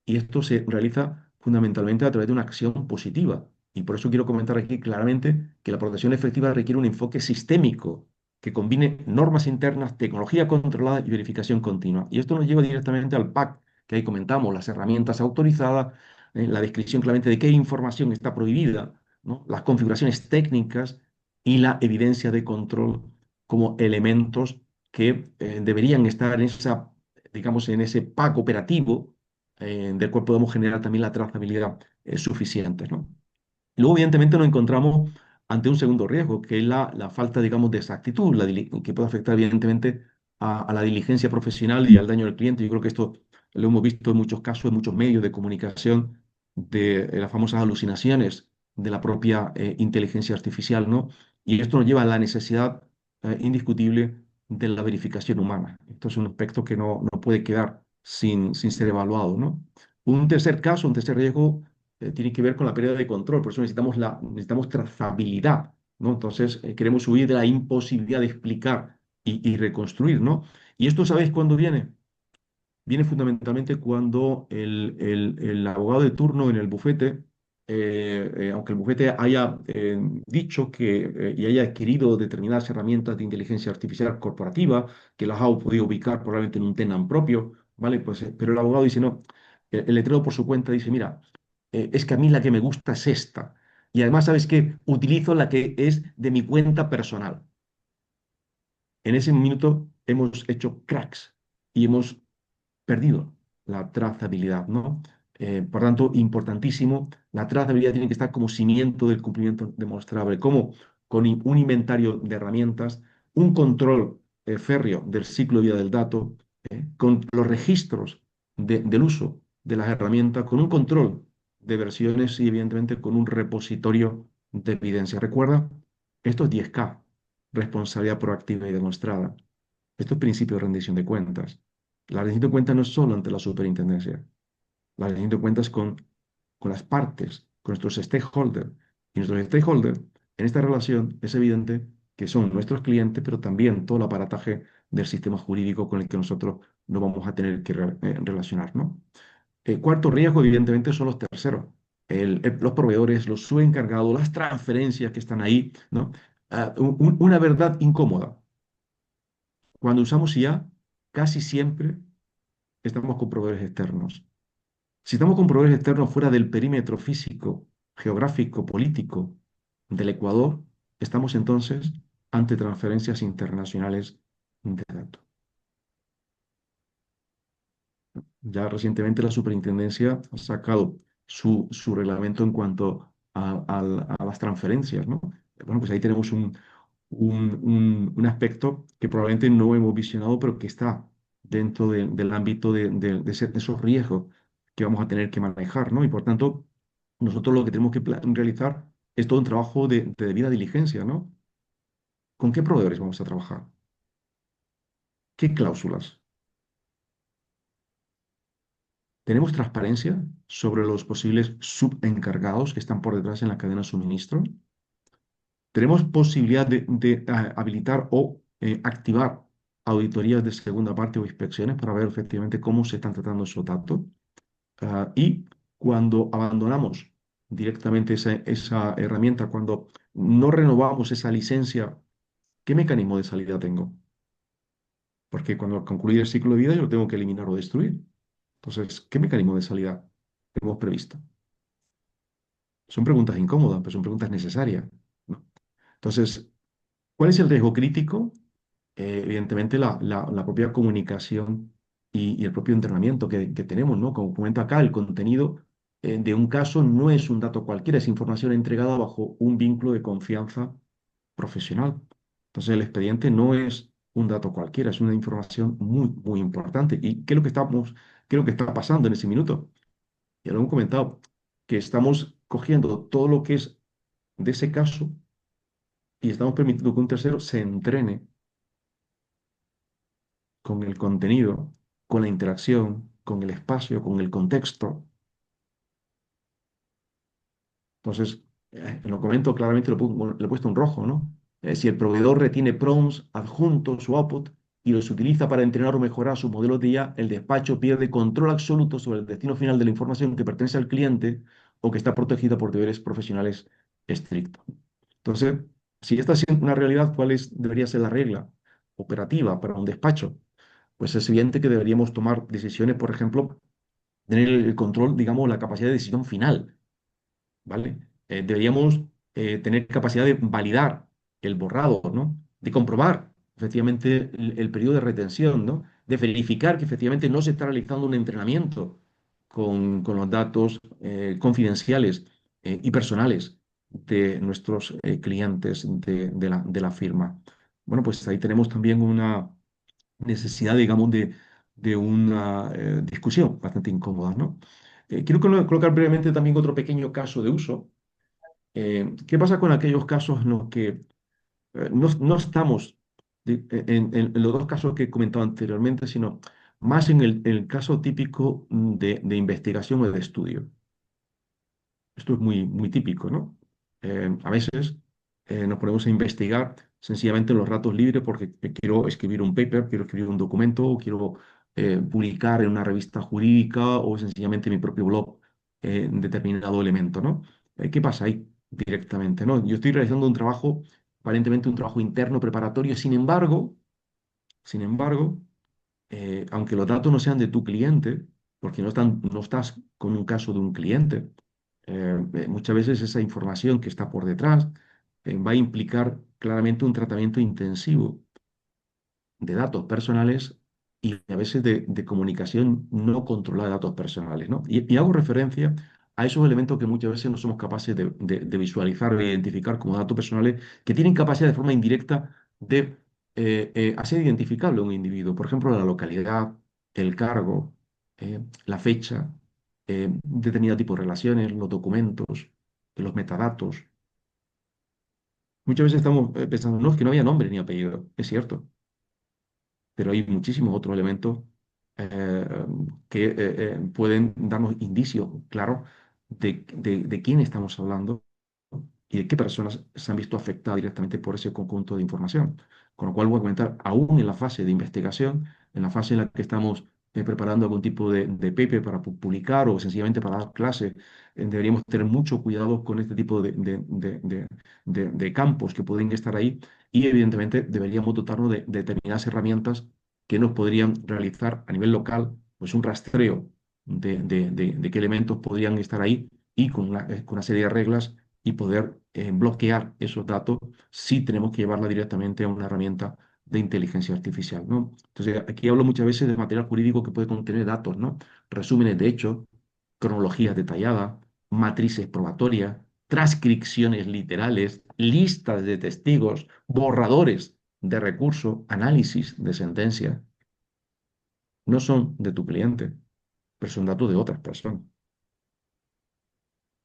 Y esto se realiza fundamentalmente a través de una acción positiva. Y por eso quiero comentar aquí claramente que la protección efectiva requiere un enfoque sistémico que combine normas internas, tecnología controlada y verificación continua. Y esto nos lleva directamente al PAC, que ahí comentamos, las herramientas autorizadas, la descripción claramente de qué información está prohibida, ¿no? Las configuraciones técnicas y la evidencia de control como elementos que deberían estar en esa, digamos, en ese pack operativo del cual podemos generar también la trazabilidad suficiente, ¿no? Luego, evidentemente, nos encontramos ante un segundo riesgo, que es la falta, digamos, de exactitud, que puede afectar, evidentemente, a la diligencia profesional y al daño del cliente. Yo creo que esto lo hemos visto en muchos casos, en muchos medios de comunicación, de las famosas alucinaciones de la propia inteligencia artificial, ¿no? Y esto nos lleva a la necesidad indiscutible de la verificación humana. Esto es un aspecto que no puede quedar sin ser evaluado, ¿no? Un tercer caso, un tercer riesgo tiene que ver con la pérdida de control, por eso necesitamos trazabilidad, ¿no? Entonces, queremos huir de la imposibilidad de explicar y reconstruir, ¿no? Y esto, ¿sabéis cuándo viene? Viene fundamentalmente cuando el abogado de turno en el bufete, aunque el bufete haya dicho y haya adquirido determinadas herramientas de inteligencia artificial corporativa, que las ha podido ubicar probablemente en un tenant propio, ¿vale? Pues, pero el abogado dice, no, el letrero por su cuenta dice, mira, es que a mí la que me gusta es esta. Y además, ¿sabes qué? Utilizo la que es de mi cuenta personal. En ese minuto hemos hecho cracks y hemos perdido la trazabilidad, ¿no? Por tanto, importantísimo, la trazabilidad tiene que estar como cimiento del cumplimiento demostrable, como con un inventario de herramientas, un control férreo del ciclo de vida del dato, con los registros del uso de las herramientas, con un control de versiones y evidentemente con un repositorio de evidencia. Recuerda, esto es 10K, responsabilidad proactiva y demostrada. Esto es principio de rendición de cuentas. La rendición de cuentas no es solo ante la superintendencia. La rendición de cuentas con las partes, con nuestros stakeholders. Y nuestros stakeholders en esta relación es evidente que son nuestros clientes, pero también todo el aparataje del sistema jurídico con el que nosotros nos vamos a tener que relacionar, ¿no? El cuarto riesgo, evidentemente, son los terceros. Los proveedores, los subencargados, las transferencias que están ahí, ¿no? Una verdad incómoda. Cuando usamos IA, casi siempre estamos con proveedores externos. Si estamos con proveedores externos fuera del perímetro físico, geográfico, político del Ecuador, estamos entonces ante transferencias internacionales de datos. Ya recientemente la superintendencia ha sacado su reglamento en cuanto a las transferencias, ¿no? Bueno, pues ahí tenemos un aspecto que probablemente no hemos visionado, pero que está dentro del ámbito de esos riesgos que vamos a tener que manejar, ¿no? Y por tanto, nosotros lo que tenemos que realizar es todo un trabajo de debida diligencia, ¿no? ¿Con qué proveedores vamos a trabajar? ¿Qué cláusulas? ¿Tenemos transparencia sobre los posibles subencargados que están por detrás en la cadena de suministro? ¿Tenemos posibilidad de habilitar o activar auditorías de segunda parte o inspecciones para ver efectivamente cómo se están tratando esos datos? Y cuando abandonamos directamente esa herramienta, cuando no renovamos esa licencia, ¿qué mecanismo de salida tengo? Porque cuando concluye el ciclo de vida yo lo tengo que eliminar o destruir. Entonces, ¿qué mecanismo de salida hemos previsto? Son preguntas incómodas, pero son preguntas necesarias, ¿no? Entonces, ¿cuál es el riesgo crítico? Evidentemente, la propia comunicación y el propio entrenamiento que tenemos, ¿no? Como comento acá, el contenido de un caso no es un dato cualquiera, es información entregada bajo un vínculo de confianza profesional. Entonces, el expediente no es un dato cualquiera, es una información muy, muy importante. ¿Y qué es lo que está pasando en ese minuto? Ya lo hemos comentado, que estamos cogiendo todo lo que es de ese caso y estamos permitiendo que un tercero se entrene con el contenido, con la interacción, con el espacio, con el contexto. Entonces, lo comento claramente, le he puesto un rojo, ¿no? Si el proveedor retiene prompts, adjuntos o output y los utiliza para entrenar o mejorar sus modelos de IA, el despacho pierde control absoluto sobre el destino final de la información que pertenece al cliente o que está protegida por deberes profesionales estrictos. Entonces, si esta es una realidad, debería ser la regla operativa para un despacho? Pues es evidente que deberíamos tomar decisiones, por ejemplo, tener el control, digamos, la capacidad de decisión final, ¿vale? Deberíamos tener capacidad de validar. el borrado, ¿no? De comprobar efectivamente el periodo de retención, ¿no? De verificar que efectivamente no se está realizando un entrenamiento con los datos confidenciales y personales de nuestros clientes de la firma. Bueno, pues ahí tenemos también una necesidad, digamos, de una discusión bastante incómoda, ¿no? Quiero colocar brevemente también otro pequeño caso de uso. ¿Qué pasa con aquellos casos en los que no estamos en los dos casos que he comentado anteriormente, sino más en el caso típico de investigación o de estudio? Esto es muy típico, ¿no? A veces nos ponemos a investigar sencillamente en los ratos libres porque quiero escribir un paper, quiero escribir un documento, o quiero publicar en una revista jurídica o sencillamente en mi propio blog determinado elemento, ¿no? ¿Qué pasa ahí directamente, ¿no? Yo estoy realizando un trabajo, aparentemente un trabajo interno preparatorio, sin embargo, aunque los datos no sean de tu cliente, porque no estás con un caso de un cliente, muchas veces esa información que está por detrás va a implicar claramente un tratamiento intensivo de datos personales y a veces de comunicación no controlada de datos personales, ¿no? Y hago referencia a esos elementos que muchas veces no somos capaces de visualizar, de identificar como datos personales, que tienen capacidad de forma indirecta de hacer identificable a un individuo. Por ejemplo, la localidad, el cargo, la fecha, determinado tipo de relaciones, los documentos, los metadatos. Muchas veces estamos pensando, no, es que no había nombre ni apellido. Es cierto, pero hay muchísimos otros elementos eh, que pueden darnos indicios claros de quién estamos hablando y de qué personas se han visto afectadas directamente por ese conjunto de información. Con lo cual voy a comentar, aún en la fase de investigación, en la fase en la que estamos preparando algún tipo de paper para publicar o sencillamente para dar clase, deberíamos tener mucho cuidado con este tipo de campos que pueden estar ahí y evidentemente deberíamos dotarnos de determinadas herramientas que nos podrían realizar a nivel local pues un rastreo de qué elementos podrían estar ahí y con una serie de reglas y poder bloquear esos datos si tenemos que llevarla directamente a una herramienta de inteligencia artificial, ¿no? Entonces, aquí hablo muchas veces de material jurídico que puede contener datos, ¿no? Resúmenes de hechos, cronologías detalladas, matrices probatorias, transcripciones literales, listas de testigos, borradores de recurso, análisis de sentencia. No son de tu cliente, pero son datos de otras personas.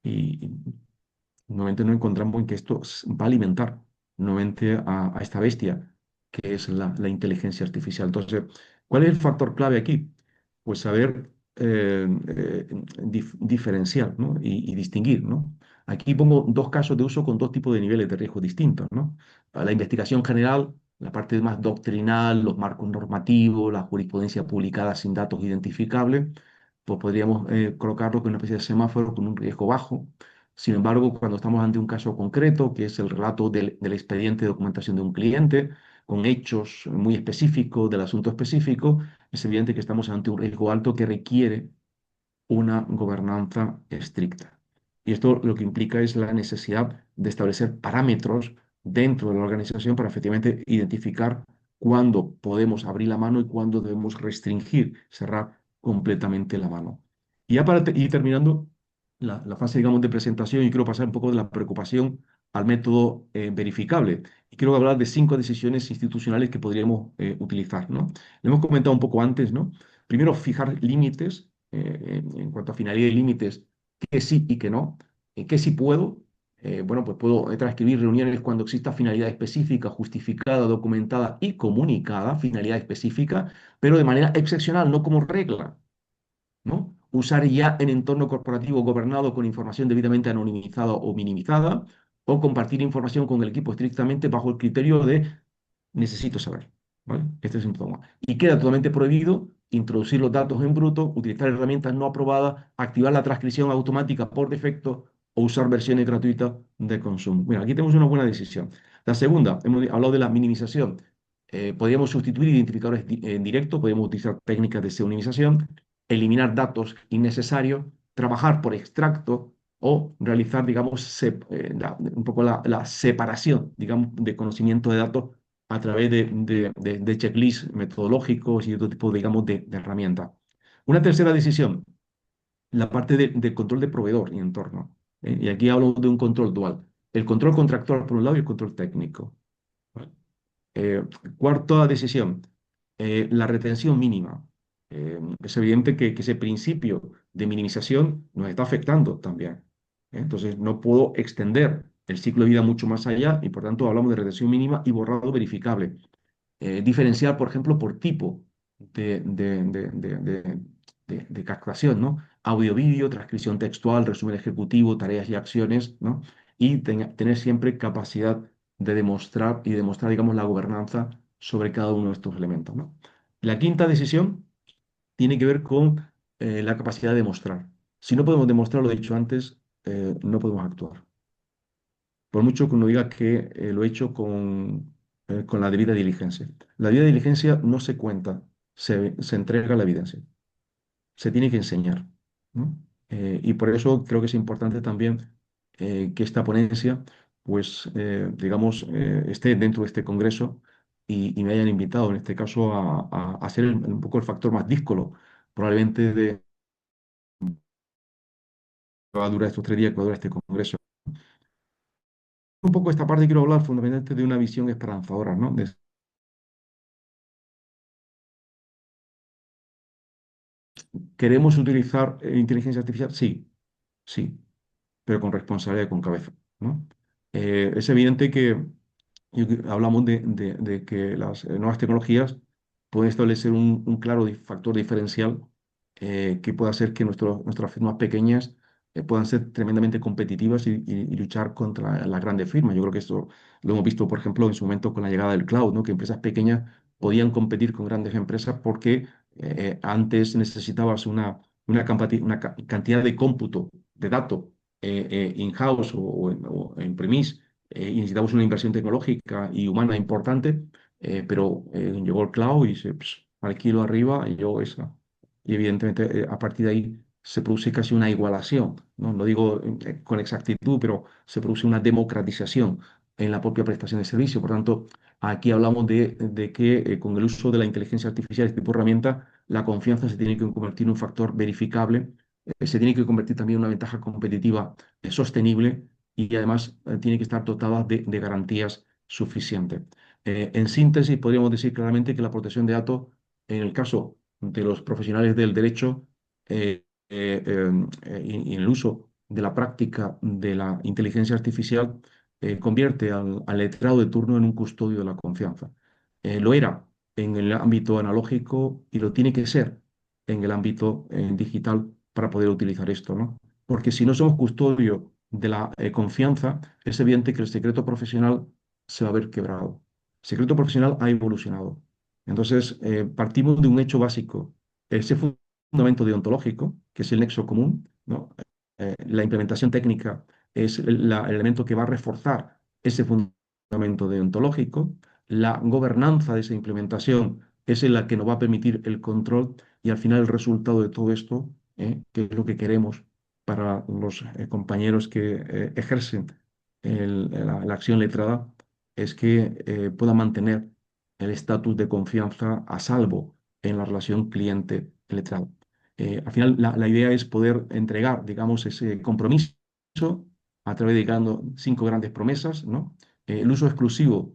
Y nuevamente no encontramos en que esto va a alimentar nuevamente a esta bestia que es la inteligencia artificial. Entonces, ¿cuál es el factor clave aquí? Pues saber diferenciar, ¿no? y distinguir, ¿no? Aquí pongo dos casos de uso con dos tipos de niveles de riesgo distintos, ¿no? La investigación general, la parte más doctrinal, los marcos normativos, la jurisprudencia publicada sin datos identificables, pues podríamos colocarlo con una especie de semáforo con un riesgo bajo. Sin embargo, cuando estamos ante un caso concreto, que es el relato del expediente de documentación de un cliente, con hechos muy específicos del asunto específico, es evidente que estamos ante un riesgo alto que requiere una gobernanza estricta. Y esto lo que implica es la necesidad de establecer parámetros dentro de la organización para efectivamente identificar cuándo podemos abrir la mano y cuándo debemos restringir, cerrar completamente la mano. Y ya para ir terminando la fase, digamos, de presentación, y quiero pasar un poco de la preocupación al método verificable. Y quiero hablar de 5 decisiones institucionales que podríamos utilizar, ¿no? Lo hemos comentado un poco antes, ¿no? Primero, fijar límites en cuanto a finalidad y límites, que sí y que no, que sí puedo. Bueno, pues puedo transcribir reuniones cuando exista finalidad específica, justificada, documentada y comunicada, finalidad específica, pero de manera excepcional, no como regla, ¿no? Usar ya en entorno corporativo gobernado con información debidamente anonimizada o minimizada, o compartir información con el equipo estrictamente bajo el criterio de necesito saber, ¿vale? Este es un síntoma. Y queda totalmente prohibido introducir los datos en bruto, utilizar herramientas no aprobadas, activar la transcripción automática por defecto o usar versiones gratuitas de consumo. Mira, aquí tenemos una buena decisión. La segunda, hemos hablado de la minimización. Podríamos sustituir identificadores en directo, podríamos utilizar técnicas de pseudonimización, eliminar datos innecesarios, trabajar por extracto, o realizar, digamos, un poco la separación, digamos, de conocimiento de datos a través de checklists metodológicos y otro tipo, digamos, de herramientas. Una tercera decisión, la parte de control de proveedor y entorno. Y aquí hablo de un control dual. El control contractual por un lado y el control técnico. ¿Vale? Eh, Cuarta decisión, la retención mínima. Es evidente que ese principio de minimización nos está afectando también. Entonces, no puedo extender el ciclo de vida mucho más allá y por tanto hablamos de retención mínima y borrado verificable. Diferenciar, por ejemplo, por tipo de captación, ¿no? Audio, vídeo, transcripción textual, resumen ejecutivo, tareas y acciones, ¿no? Y tener siempre capacidad de demostrar, digamos, la gobernanza sobre cada uno de estos elementos, ¿no? La quinta decisión tiene que ver con la capacidad de demostrar. Si no podemos demostrar lo dicho antes, no podemos actuar. Por mucho que uno diga que lo he hecho con la debida diligencia. La debida diligencia no se cuenta, se entrega la evidencia, se tiene que enseñar, ¿no? Y por eso creo que es importante también que esta ponencia, pues, digamos, esté dentro de este congreso y me hayan invitado, en este caso, a ser un poco el factor más díscolo, probablemente de que va a durar estos 3 días que va a durar este congreso. Un poco esta parte quiero hablar fundamentalmente de una visión esperanzadora, ¿no? ¿Queremos utilizar inteligencia artificial? Sí, sí, pero con responsabilidad y con cabeza, ¿no? Es evidente que hablamos de que las nuevas tecnologías pueden establecer un claro factor diferencial que pueda hacer que nuestras firmas pequeñas puedan ser tremendamente competitivas y luchar contra las grandes firmas. Yo creo que esto lo hemos visto, por ejemplo, en su momento con la llegada del cloud, ¿no? Que empresas pequeñas podían competir con grandes empresas porque antes necesitabas una cantidad de cómputo, de datos in-house o en premise, y necesitabas una inversión tecnológica y humana importante, pero llegó el cloud y se alquilo arriba y yo esa. Y evidentemente a partir de ahí se produce casi una igualación, ¿no? No digo con exactitud, pero se produce una democratización en la propia prestación de servicio. Por tanto, aquí hablamos de que con el uso de la inteligencia artificial, este tipo de herramienta, la confianza se tiene que convertir en un factor verificable, se tiene que convertir también en una ventaja competitiva sostenible y además tiene que estar dotada de garantías suficientes. En síntesis, podríamos decir claramente que la protección de datos, en el caso de los profesionales del derecho y en el uso de la práctica de la inteligencia artificial, convierte al letrado de turno en un custodio de la confianza. Lo era en el ámbito analógico y lo tiene que ser en el ámbito digital para poder utilizar esto, ¿no? Porque si no somos custodio de la confianza, es evidente que el secreto profesional se va a ver quebrado. El secreto profesional ha evolucionado. Entonces, partimos de un hecho básico, ese fundamento deontológico, que es el nexo común, ¿no? La implementación técnica es el elemento que va a reforzar ese fundamento deontológico. La gobernanza de esa implementación es la que nos va a permitir el control y al final el resultado de todo esto, que es lo que queremos para los compañeros que ejercen la acción letrada, es que puedan mantener el estatus de confianza a salvo en la relación cliente-letrado. Al final, la idea es poder entregar, digamos, ese compromiso a través de dando 5 grandes promesas, ¿no? El uso exclusivo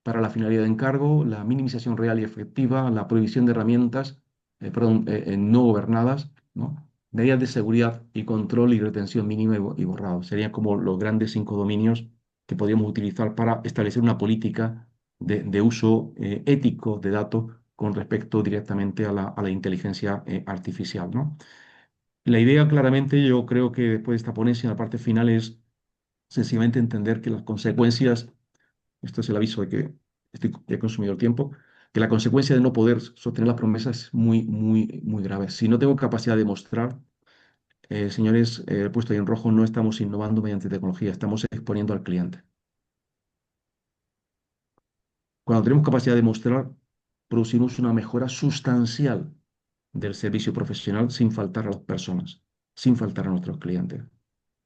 para la finalidad de encargo, la minimización real y efectiva, la prohibición de herramientas, no gobernadas, ¿no? Medidas de seguridad y control y retención mínima y borrado. Serían como los grandes 5 dominios que podríamos utilizar para establecer una política de uso ético de datos con respecto directamente a la inteligencia artificial, ¿no? La idea claramente, yo creo que después de esta ponencia, en la parte final es sencillamente entender que las consecuencias, esto es el aviso de que he consumido el tiempo, que la consecuencia de no poder sostener las promesas es muy, muy, muy grave. Si no tengo capacidad de mostrar, señores, puesto ahí en rojo, no estamos innovando mediante tecnología, estamos exponiendo al cliente. Cuando tenemos capacidad de mostrar, producimos una mejora sustancial del servicio profesional sin faltar a las personas, sin faltar a nuestros clientes.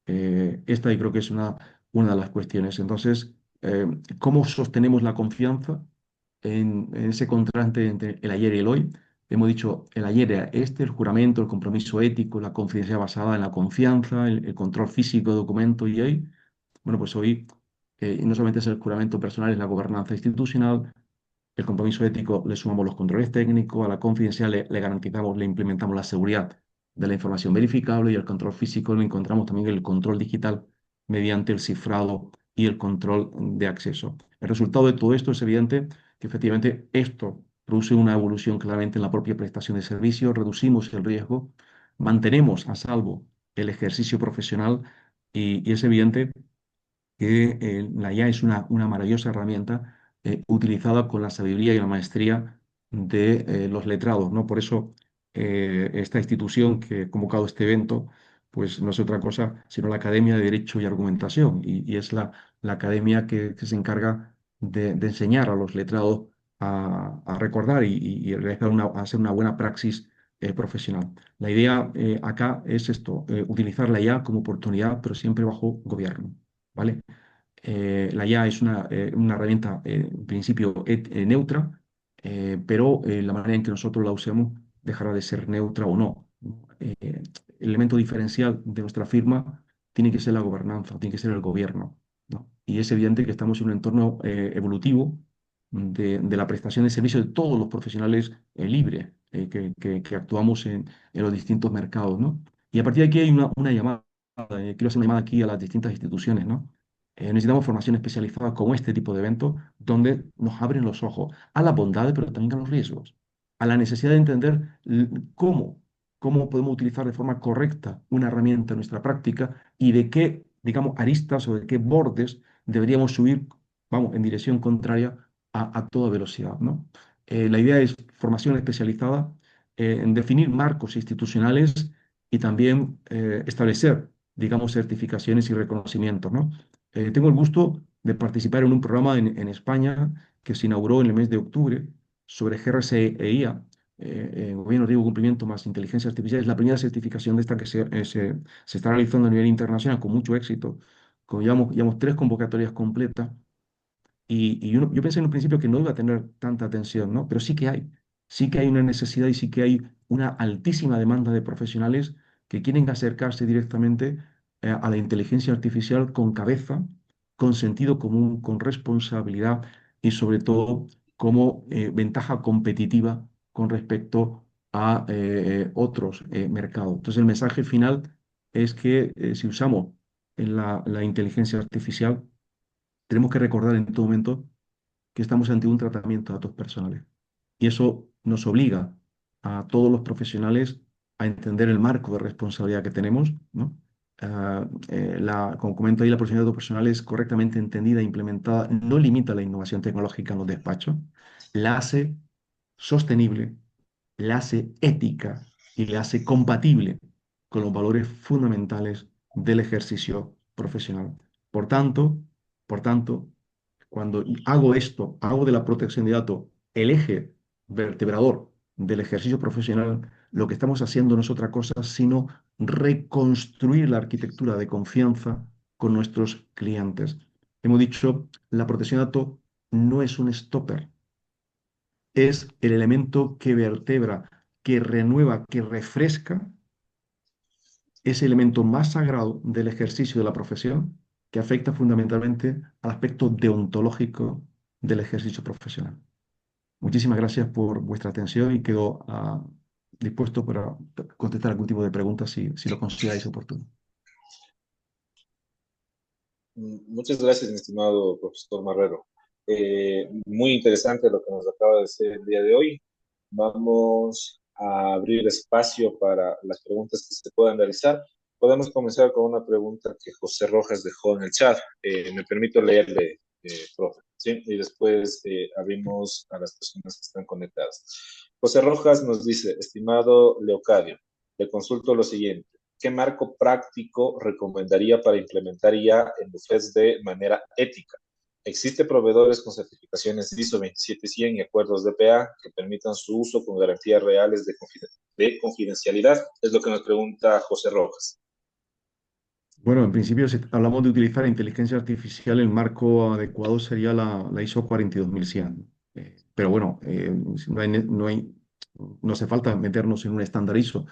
Esta yo creo que es una de las cuestiones. Entonces, eh, ¿cómo sostenemos la confianza en ese contraste entre el ayer y el hoy? Hemos dicho, el ayer era este, el juramento, el compromiso ético, la confidencialidad basada en la confianza, el control físico de documento y hoy, bueno, pues hoy no solamente es el juramento personal, es la gobernanza institucional, el compromiso ético le sumamos los controles técnicos, a la confidencial le garantizamos, le implementamos la seguridad de la información verificable y el control físico le encontramos también el control digital mediante el cifrado y el control de acceso. El resultado de todo esto es evidente que efectivamente esto produce una evolución claramente en la propia prestación de servicios, reducimos el riesgo, mantenemos a salvo el ejercicio profesional y es evidente que la IA es una maravillosa herramienta utilizada con la sabiduría y la maestría de los letrados, ¿no? Por eso esta institución que ha convocado este evento, pues no es otra cosa sino la Academia de Derecho y Argumentación, y es la academia que se encarga de enseñar a los letrados a recordar y realizar a hacer una buena praxis profesional. La idea acá es esto, utilizar la IA como oportunidad, pero siempre bajo gobierno. ¿Vale? La IA es una herramienta en principio neutra, pero la manera en que nosotros la usemos dejará de ser neutra o no. El elemento diferencial de nuestra firma tiene que ser la gobernanza, tiene que ser el gobierno, ¿no? Y es evidente que estamos en un entorno evolutivo de la prestación de servicios de todos los profesionales libres que actuamos en los distintos mercados, ¿no? Y a partir de aquí hay una llamada, quiero hacer una llamada aquí a las distintas instituciones, ¿no? Necesitamos formación especializada como este tipo de eventos, donde nos abren los ojos a las bondades, pero también a los riesgos, a la necesidad de entender cómo podemos utilizar de forma correcta una herramienta en nuestra práctica y de qué, digamos, aristas o de qué bordes deberíamos subir, vamos, en dirección contraria a toda velocidad, ¿no? La idea es formación especializada en definir marcos institucionales y también establecer, digamos, certificaciones y reconocimientos, ¿no? Tengo el gusto de participar en un programa en España que se inauguró en el mes de octubre sobre GRC e IA, Gobierno, Riesgo, Cumplimiento más Inteligencia Artificial. Es la primera certificación de esta que se está realizando a nivel internacional con mucho éxito. Llevamos 3 convocatorias completas yo pensé en un principio que no iba a tener tanta atención, ¿no? Pero sí que hay una necesidad y sí que hay una altísima demanda de profesionales que quieren acercarse directamente a la inteligencia artificial con cabeza, con sentido común, con responsabilidad y sobre todo como ventaja competitiva con respecto a otros mercados. Entonces el mensaje final es que si usamos la inteligencia artificial, tenemos que recordar en todo momento que estamos ante un tratamiento de datos personales. Y eso nos obliga a todos los profesionales a entender el marco de responsabilidad que tenemos, ¿no? Como comento ahí, la protección de datos personales correctamente entendida e implementada no limita la innovación tecnológica en los despachos, la hace sostenible, la hace ética y la hace compatible con los valores fundamentales del ejercicio profesional. Por tanto, por tanto, cuando hago esto, hago de la protección de datos el eje vertebrador del ejercicio profesional, lo que estamos haciendo no es otra cosa sino reconstruir la arquitectura de confianza con nuestros clientes. Hemos dicho, la protección de datos no es un stopper, es el elemento que vertebra, que renueva, que refresca ese elemento más sagrado del ejercicio de la profesión que afecta fundamentalmente al aspecto deontológico del ejercicio profesional. Muchísimas gracias por vuestra atención y quedo dispuesto para contestar algún tipo de preguntas si lo consideráis oportuno. Muchas gracias, mi estimado profesor Marrero. Muy interesante lo que nos acaba de decir el día de hoy. Vamos a abrir espacio para las preguntas que se puedan realizar. Podemos comenzar con una pregunta que José Rojas dejó en el chat. Me permito leerle, profe, ¿sí? Y después abrimos a las personas que están conectadas. José Rojas nos dice, estimado Leocadio, le consulto lo siguiente. ¿Qué marco práctico recomendaría para implementar IA en bufetes de manera ética? ¿Existen proveedores con certificaciones ISO 27100 y acuerdos DPA que permitan su uso con garantías reales de confidencialidad? Es lo que nos pregunta José Rojas. Bueno, en principio, si hablamos de utilizar inteligencia artificial, el marco adecuado sería la ISO 42100. Pero bueno, no hace falta meternos en un estándar ISO.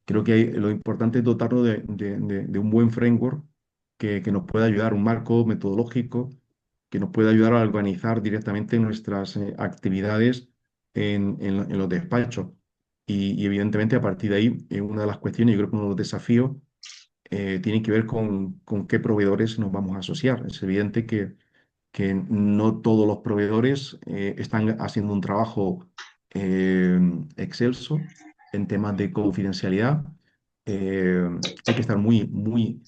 Creo que lo importante es dotarnos de un buen framework que nos pueda ayudar, un marco metodológico que nos pueda ayudar a organizar directamente nuestras actividades en los despachos. Y evidentemente, a partir de ahí, una de las cuestiones, yo creo que uno de los desafíos tiene que ver con qué proveedores nos vamos a asociar. Es evidente que no todos los proveedores están haciendo un trabajo eh, excelso en temas de confidencialidad. Eh, Hay que estar muy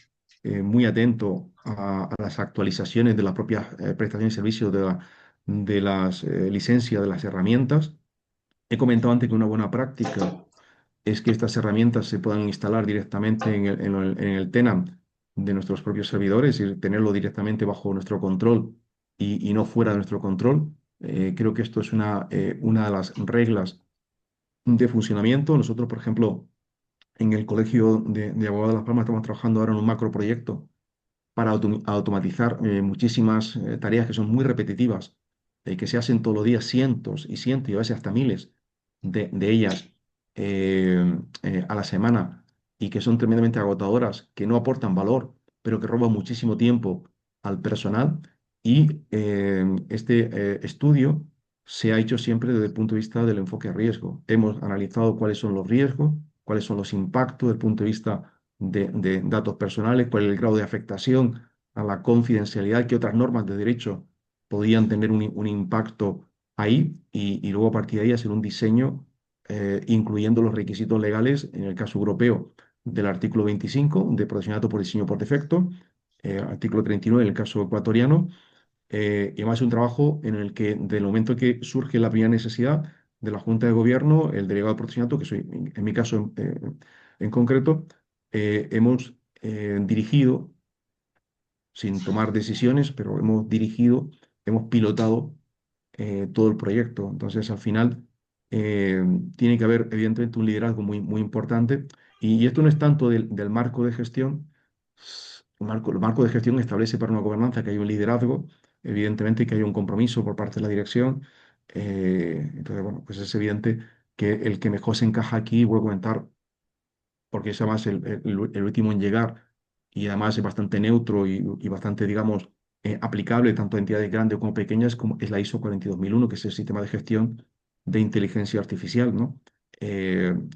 atento a las actualizaciones de las propias prestaciones y servicios de las licencias de las herramientas. He comentado antes que una buena práctica es que estas herramientas se puedan instalar directamente en el tenant de nuestros propios servidores y tenerlo directamente bajo nuestro control y no fuera de nuestro control. Creo que esto es una de las reglas de funcionamiento. Nosotros, por ejemplo, en el Colegio de Abogados de Las Palmas estamos trabajando ahora en un macroproyecto para automatizar muchísimas tareas que son muy repetitivas, que se hacen todos los días cientos y cientos y a veces hasta miles de ellas a la semana y que son tremendamente agotadoras, que no aportan valor, pero que roban muchísimo tiempo al personal. Y este estudio se ha hecho siempre desde el punto de vista del enfoque a riesgo. Hemos analizado cuáles son los riesgos, cuáles son los impactos desde el punto de vista de datos personales, cuál es el grado de afectación a la confidencialidad, qué otras normas de derecho podían tener un impacto ahí y luego a partir de ahí hacer un diseño incluyendo los requisitos legales, en el caso europeo, del artículo 25 de protección de datos por diseño por defecto, artículo 39 en el caso ecuatoriano, y además es un trabajo en el que, del momento que surge la primera necesidad de la Junta de Gobierno, el delegado de protección de datos, que soy en mi caso en concreto, hemos dirigido, sin tomar decisiones, pero hemos dirigido, hemos pilotado todo el proyecto. Entonces, al final, eh, tiene que haber, evidentemente, un liderazgo muy importante. Y esto no es tanto del marco de gestión. El marco de gestión establece para una gobernanza que hay un liderazgo, evidentemente que hay un compromiso por parte de la dirección. Entonces, bueno, pues es evidente que el que mejor se encaja aquí, voy a comentar, porque es además el último en llegar y además es bastante neutro y bastante, digamos, aplicable tanto a entidades grandes como pequeñas, como es la ISO 42001, que es el sistema de gestión de inteligencia artificial, ¿no?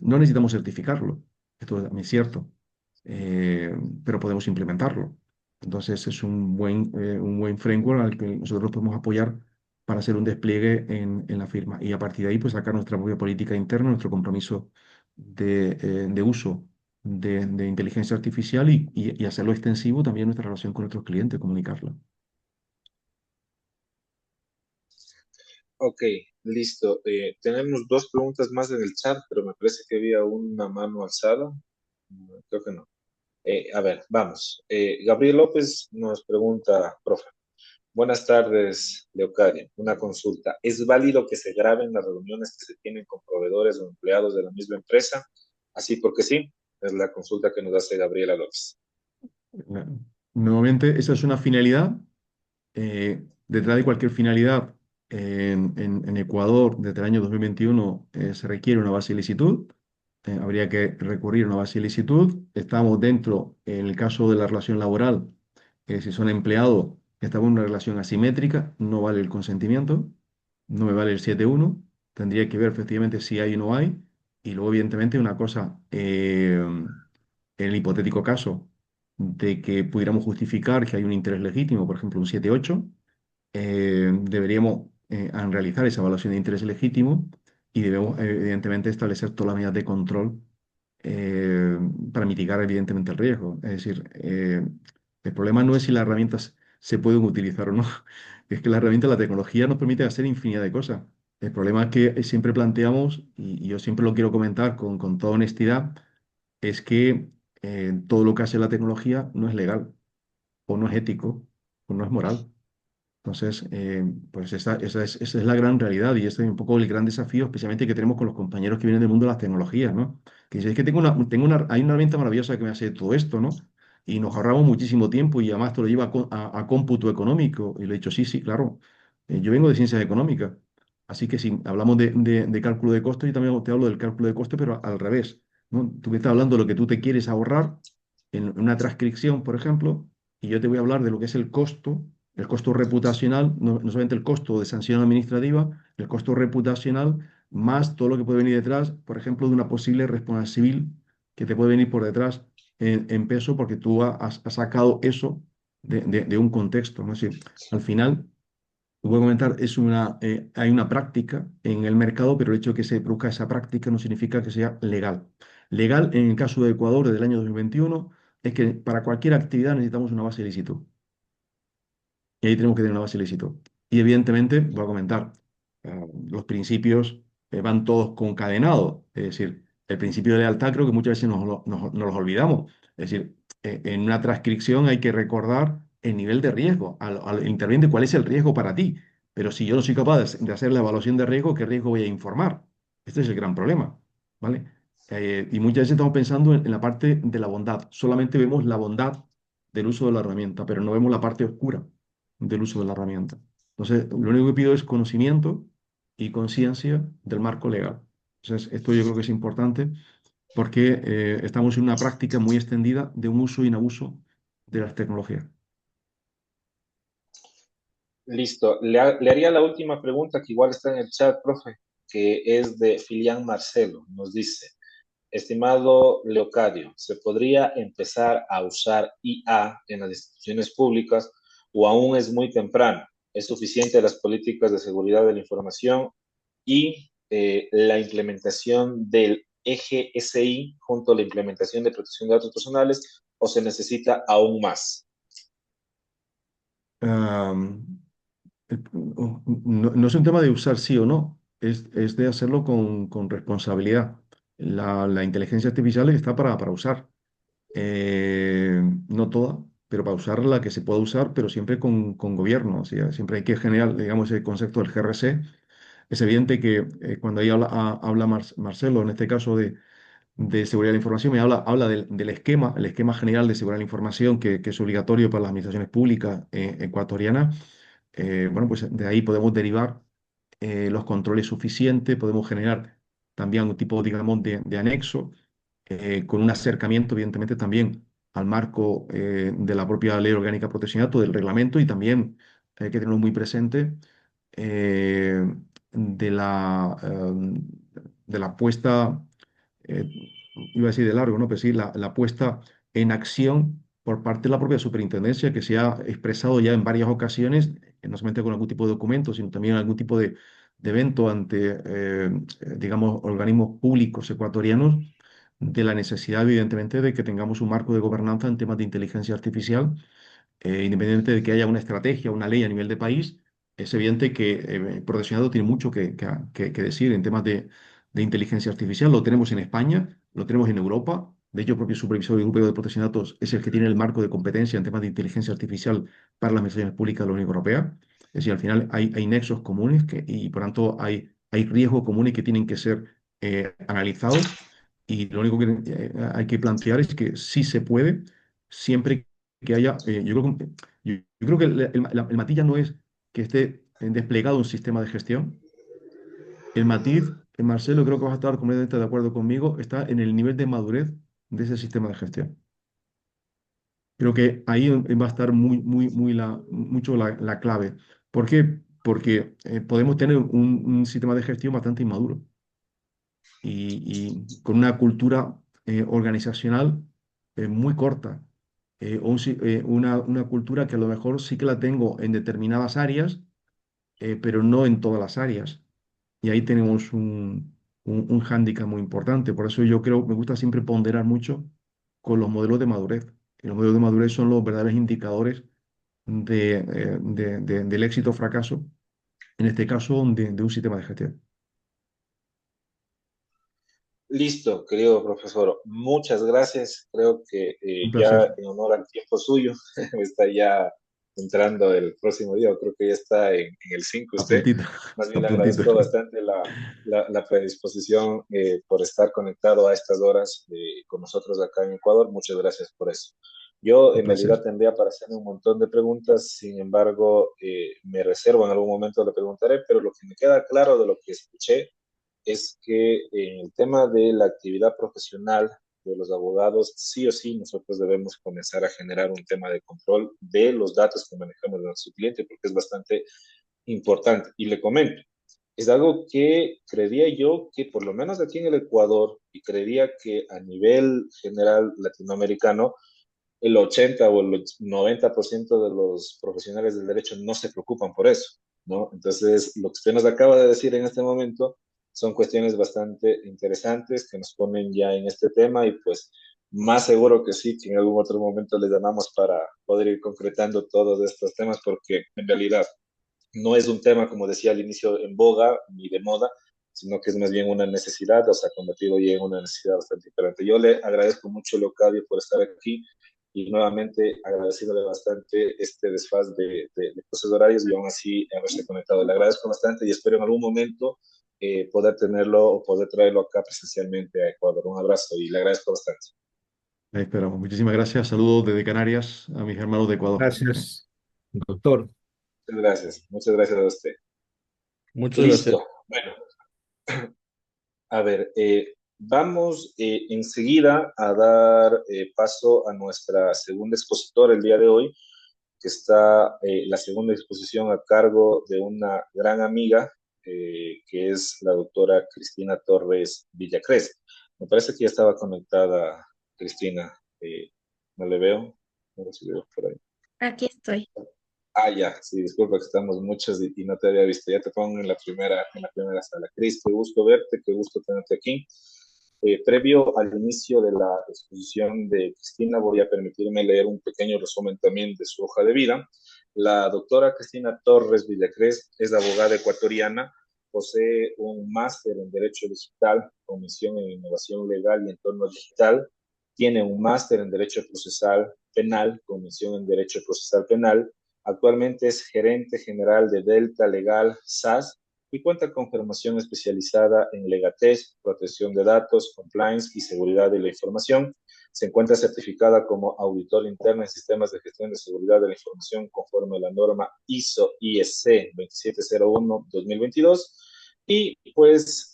No necesitamos certificarlo, esto también es cierto, eh, pero podemos implementarlo. Entonces es un buen framework al que nosotros podemos apoyar para hacer un despliegue en la firma y a partir de ahí pues sacar nuestra propia política interna, nuestro compromiso de uso de inteligencia artificial y hacerlo extensivo también en nuestra relación con nuestros clientes, comunicarlo. Ok, listo. Tenemos dos preguntas más en el chat, pero me parece que había una mano alzada. Creo que no. A ver, vamos. Gabriel López nos pregunta, profe. Buenas tardes, Leocadia. Una consulta. ¿Es válido que se graben las reuniones que se tienen con proveedores o empleados de la misma empresa? Así porque sí, es la consulta que nos hace Gabriela López. Eh, Nuevamente, esa es una finalidad. Detrás de cualquier finalidad, en Ecuador, desde el año 2021, se requiere una base de licitud. Habría que recurrir a una base de licitud. Estamos dentro, en el caso de la relación laboral, si son empleados, estamos en una relación asimétrica, no vale el consentimiento, no me vale el 7-1. Tendría que ver efectivamente si hay o no hay. Y luego, evidentemente, una cosa, en el hipotético caso de que pudiéramos justificar que hay un interés legítimo, por ejemplo, un 7-8, deberíamos realizar esa evaluación de interés legítimo y debemos, evidentemente, establecer todas las medidas de control eh, para mitigar, evidentemente, el riesgo. Es decir, el problema no es si las herramientas se pueden utilizar o no, es que la herramienta, la tecnología nos permite hacer infinidad de cosas. El problema es que siempre planteamos, y yo siempre lo quiero comentar con toda honestidad, es que todo lo que hace la tecnología no es legal, o no es ético, o no es moral. Entonces, pues esa es la gran realidad y ese es un poco el gran desafío, especialmente que tenemos con los compañeros que vienen del mundo de las tecnologías, ¿no? Que dicen, es que hay una herramienta maravillosa que me hace todo esto, ¿no? y nos ahorramos muchísimo tiempo y además te lo lleva a cómputo económico. Y le he dicho, sí, sí, claro. Yo vengo de ciencias económicas, así que si hablamos de cálculo de costes, yo también te hablo del cálculo de costes, pero al revés, ¿no? Tú me estás hablando de lo que tú te quieres ahorrar en una transcripción, por ejemplo, y yo te voy a hablar de lo que es el costo reputacional, no solamente el costo de sanción administrativa, el costo reputacional, más todo lo que puede venir detrás, por ejemplo, de una posible responsabilidad civil que te puede venir por detrás en peso porque tú has sacado eso de un contexto, ¿no? Es decir, al final, voy a comentar, hay una práctica en el mercado, pero el hecho de que se produzca esa práctica no significa que sea legal. Legal, en el caso de Ecuador, desde el año 2021, es que para cualquier actividad necesitamos una base de ilícito. Y ahí tenemos que tener una base de ilícito. Y evidentemente, voy a comentar, los principios van todos concadenados. Es decir, el principio de lealtad creo que muchas veces nos los olvidamos. Es decir, en una transcripción hay que recordar el nivel de riesgo al interviniente, cuál es el riesgo para ti. Pero si yo no soy capaz de hacer la evaluación de riesgo, ¿qué riesgo voy a informar? Este es el gran problema, ¿vale? Y muchas veces estamos pensando en la parte de la bondad. Solamente vemos la bondad del uso de la herramienta, pero no vemos la parte oscura del uso de la herramienta. Entonces, lo único que pido es conocimiento y conciencia del marco legal. Entonces, esto yo creo que es importante porque estamos en una práctica muy extendida de un uso y un abuso de las tecnologías. Listo. Le haría la última pregunta que igual está en el chat, profe, que es de Filián Marcelo. Nos dice, estimado Leocadio, ¿se podría empezar a usar IA en las instituciones públicas o aún es muy temprano? ¿Es suficiente las políticas de seguridad de la información y la implementación del eje SI junto a la implementación de protección de datos personales o se necesita aún más? Am, no es un tema de usar sí o no, es de hacerlo con responsabilidad. La inteligencia artificial está para usar. No toda, pero para usar la que se pueda usar, pero siempre con gobierno. O sea, siempre hay que generar, digamos, el concepto del GRC. Es evidente que cuando ahí habla Marcelo, en este caso de seguridad de la información, habla del esquema, el esquema general de seguridad de la información que es obligatorio para las administraciones públicas ecuatorianas. Bueno, pues de ahí podemos derivar los controles suficientes, podemos generar también un tipo, digamos, de anexo con un acercamiento, evidentemente, también al marco de la propia Ley Orgánica de Protección de Datos, del reglamento, y también hay que tenerlo muy presente eh, de de la puesta, eh, iba a decir de largo, ¿no? Pero sí, la puesta en acción por parte de la propia superintendencia, que se ha expresado ya en varias ocasiones, no solamente con algún tipo de documento, sino también algún tipo de evento ante, digamos, organismos públicos ecuatorianos de la necesidad, evidentemente, de que tengamos un marco de gobernanza en temas de inteligencia artificial, independientemente de que haya una estrategia, una ley a nivel de país. Es evidente que Protección de Datos tiene mucho que decir en temas de inteligencia artificial. Lo tenemos en España, lo tenemos en Europa. De hecho, el propio Supervisor Europeo de Protección de Datos es el que tiene el marco de competencia en temas de inteligencia artificial para las administraciones públicas de la Unión Europea. Es decir, al final hay nexos comunes y por tanto hay riesgos comunes que tienen que ser analizados y lo único que hay que plantear es que sí se puede, siempre que haya, yo creo que el matiz ya no es que esté desplegado un sistema de gestión. El matiz, Marcelo, creo que vas a estar completamente de acuerdo conmigo, está en el nivel de madurez de ese sistema de gestión. Creo que ahí va a estar mucho la clave. ¿Por qué? Porque podemos tener un sistema de gestión bastante inmaduro y con una cultura organizacional muy corta, una cultura que a lo mejor sí que la tengo en determinadas áreas, pero no en todas las áreas. Y ahí tenemos un hándicap muy importante. Por eso yo creo, me gusta siempre ponderar mucho con los modelos de madurez. Y los modelos de madurez son los verdaderos indicadores del éxito o fracaso, en este caso de un sistema de gestión. Listo, querido profesor. Muchas gracias. Creo que Un ya placer. en honor al tiempo suyo, está ya entrando el próximo día. Creo que ya está en el 5 A usted. puntito, Más bien a le puntito. agradezco bastante la predisposición por estar conectado a estas horas con nosotros acá en Ecuador. Muchas gracias por eso. Yo Un en realidad placer. tendría para hacerme un montón de preguntas, sin embargo, me reservo en algún momento, le preguntaré, pero lo que me queda claro de lo que escuché es que en el tema de la actividad profesional de los abogados, sí o sí nosotros debemos comenzar a generar un tema de control de los datos que manejamos de nuestro cliente, porque es bastante importante. Y le comento, es algo que creería yo que por lo menos aquí en el Ecuador, y creería que a nivel general latinoamericano, el 80 o el 90% de los profesionales del derecho no se preocupan por eso, ¿no? Entonces, lo que usted nos acaba de decir en este momento son cuestiones bastante interesantes que nos ponen ya en este tema y pues más seguro que sí, que en algún otro momento les llamamos para poder ir concretando todos estos temas porque en realidad no es un tema, como decía al inicio, en boga ni de moda, sino que es más bien una necesidad, o sea, convertido ya en una necesidad bastante diferente. Yo le agradezco mucho, Leocadio, por estar aquí y nuevamente agradeciéndole bastante este desfaz de cosas horarios y aún así haberse conectado. Le agradezco bastante y espero en algún momento poder tenerlo o poder traerlo acá presencialmente a Ecuador. Un abrazo y le agradezco bastante. Ahí esperamos. Muchísimas gracias. Saludos desde Canarias a mis hermanos de Ecuador. Gracias, doctor. Muchas gracias a usted. Muchas gracias. Listo. Bueno, a ver, vamos enseguida a dar paso a nuestra segunda expositora el día de hoy, que está la segunda exposición a cargo de una gran amiga, que es la doctora Cristina Torres Villacrés. Me parece que ya estaba conectada Cristina. No le veo, no sé si veo por ahí. Aquí estoy. Ah, ya, sí, disculpa que estamos muchos y no te había visto. Ya te pongo en la primera sala. Cris, qué gusto verte, qué gusto tenerte aquí. Previo al inicio de la exposición de Cristina, voy a permitirme leer un pequeño resumen también de su hoja de vida. La doctora Cristina Torres Villacrés es abogada ecuatoriana, posee un máster en Derecho Digital, comisión en Innovación Legal y Entorno Digital, tiene un máster en Derecho Procesal Penal, comisión en Derecho Procesal Penal. Actualmente es gerente general de Delta Legal SAS y cuenta con formación especializada en Legatech, protección de datos, compliance y seguridad de la información. Se encuentra certificada como auditor interno en sistemas de gestión de seguridad de la información conforme a la norma ISO/IEC 2701-2022. Y pues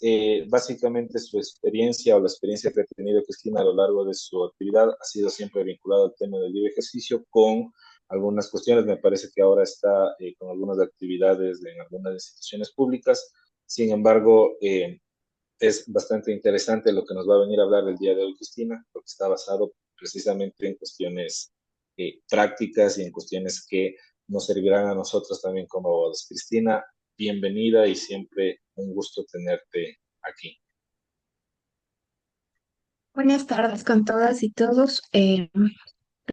básicamente su experiencia o la experiencia que ha tenido Cristina a lo largo de su actividad ha sido siempre vinculada al tema del libre ejercicio con algunas cuestiones. Me parece que ahora está con algunas actividades en algunas instituciones públicas. Sin embargo, es bastante interesante lo que nos va a venir a hablar el día de hoy, Cristina, porque está basado precisamente en cuestiones prácticas y en cuestiones que nos servirán a nosotros también como abogados. Cristina, bienvenida y siempre un gusto tenerte aquí. Buenas tardes con todas y todos.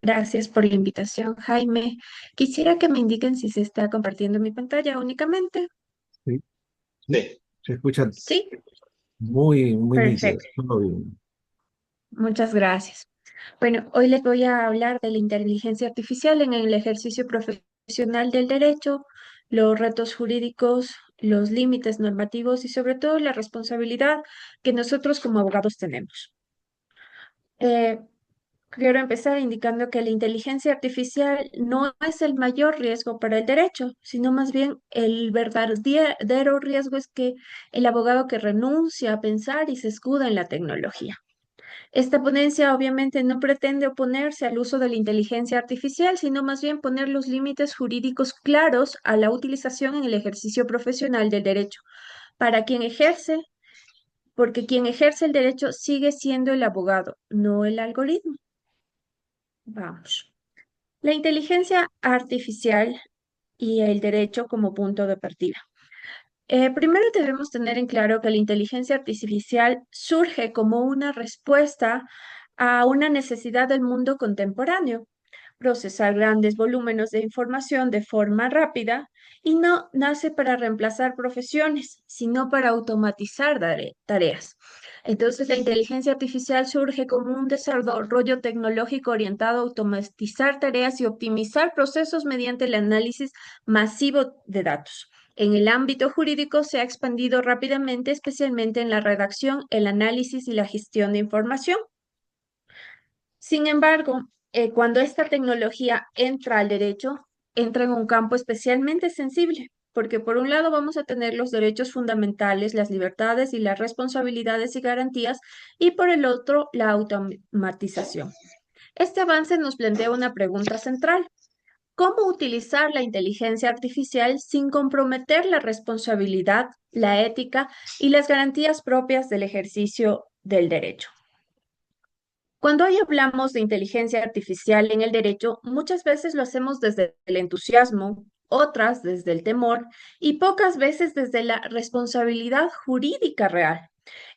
Gracias por la invitación, Jaime. Quisiera que me indiquen si se está compartiendo mi pantalla únicamente. Sí, sí, Sí. se escucha Sí, muy nítido. perfecto. Todo bien. Muchas gracias. Bueno, hoy les voy a hablar de la inteligencia artificial en el ejercicio profesional del derecho, los retos jurídicos, los límites normativos y sobre todo la responsabilidad que nosotros como abogados tenemos. Eh, Quiero empezar indicando que la inteligencia artificial no es el mayor riesgo para el derecho, sino más bien el verdadero riesgo es que el abogado que renuncia a pensar y se escuda en la tecnología. Esta ponencia obviamente no pretende oponerse al uso de la inteligencia artificial, sino más bien poner los límites jurídicos claros a la utilización en el ejercicio profesional del derecho para quien ejerce, porque quien ejerce el derecho sigue siendo el abogado, no el algoritmo. Vamos. La inteligencia artificial y el derecho como punto de partida. Primero debemos tener en claro que la inteligencia artificial surge como una respuesta a una necesidad del mundo contemporáneo, procesar grandes volúmenes de información de forma rápida y no nace para reemplazar profesiones, sino para automatizar tareas. Entonces, la inteligencia artificial surge como un desarrollo tecnológico orientado a automatizar tareas y optimizar procesos mediante el análisis masivo de datos. En el ámbito jurídico se ha expandido rápidamente, especialmente en la redacción, el análisis y la gestión de información. Sin embargo, cuando esta tecnología entra al derecho, entra en un campo especialmente sensible, porque por un lado vamos a tener los derechos fundamentales, las libertades y las responsabilidades y garantías, y por el otro, la automatización. Este avance nos plantea una pregunta central. ¿Cómo utilizar la inteligencia artificial sin comprometer la responsabilidad, la ética y las garantías propias del ejercicio del derecho? Cuando hoy hablamos de inteligencia artificial en el derecho, muchas veces lo hacemos desde el entusiasmo, otras desde el temor y pocas veces desde la responsabilidad jurídica real.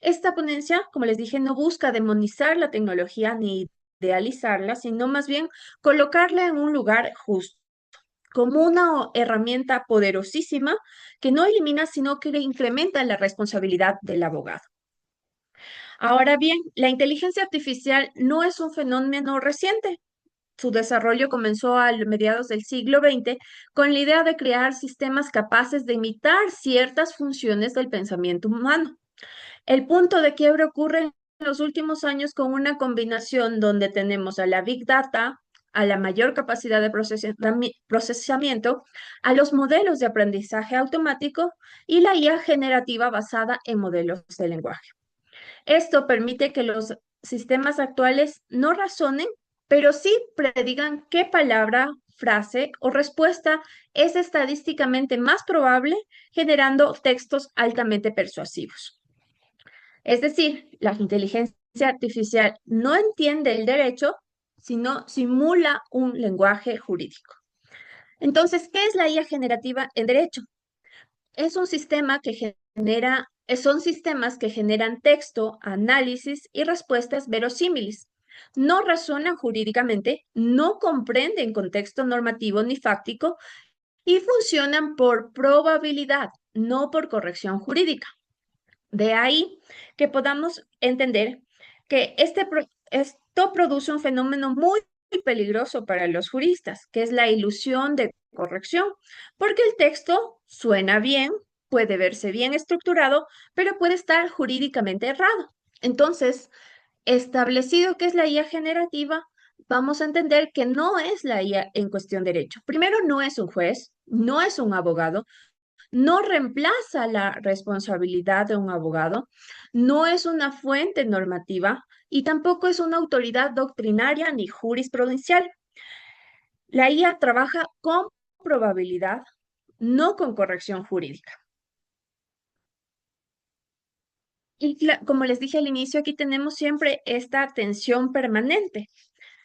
Esta ponencia, como les dije, no busca demonizar la tecnología ni idealizarla, sino más bien colocarla en un lugar justo, como una herramienta poderosísima que no elimina, sino que incrementa la responsabilidad del abogado. Ahora bien, la inteligencia artificial no es un fenómeno reciente. Su desarrollo comenzó a mediados del siglo XX con la idea de crear sistemas capaces de imitar ciertas funciones del pensamiento humano. El punto de quiebre ocurre en los últimos años con una combinación donde tenemos a la Big Data, a la mayor capacidad de procesamiento, a los modelos de aprendizaje automático y la IA generativa basada en modelos de lenguaje. Esto permite que los sistemas actuales no razonen, pero sí predigan qué palabra, frase o respuesta es estadísticamente más probable, generando textos altamente persuasivos. Es decir, la inteligencia artificial no entiende el derecho, sino simula un lenguaje jurídico. Entonces, ¿qué es la IA generativa en derecho? Es un sistema que son sistemas que generan texto, análisis y respuestas verosímiles. No razonan jurídicamente, no comprenden contexto normativo ni fáctico y funcionan por probabilidad, no por corrección jurídica. De ahí que podamos entender que esto produce un fenómeno muy peligroso para los juristas, que es la ilusión de corrección, porque el texto suena bien, puede verse bien estructurado, pero puede estar jurídicamente errado. Entonces, establecido que es la IA generativa, vamos a entender que no es la IA en cuestión de derecho. Primero, no es un juez, no es un abogado, no reemplaza la responsabilidad de un abogado, no es una fuente normativa y tampoco es una autoridad doctrinaria ni jurisprudencial. La IA trabaja con probabilidad, no con corrección jurídica. Y como les dije al inicio, aquí tenemos siempre esta tensión permanente.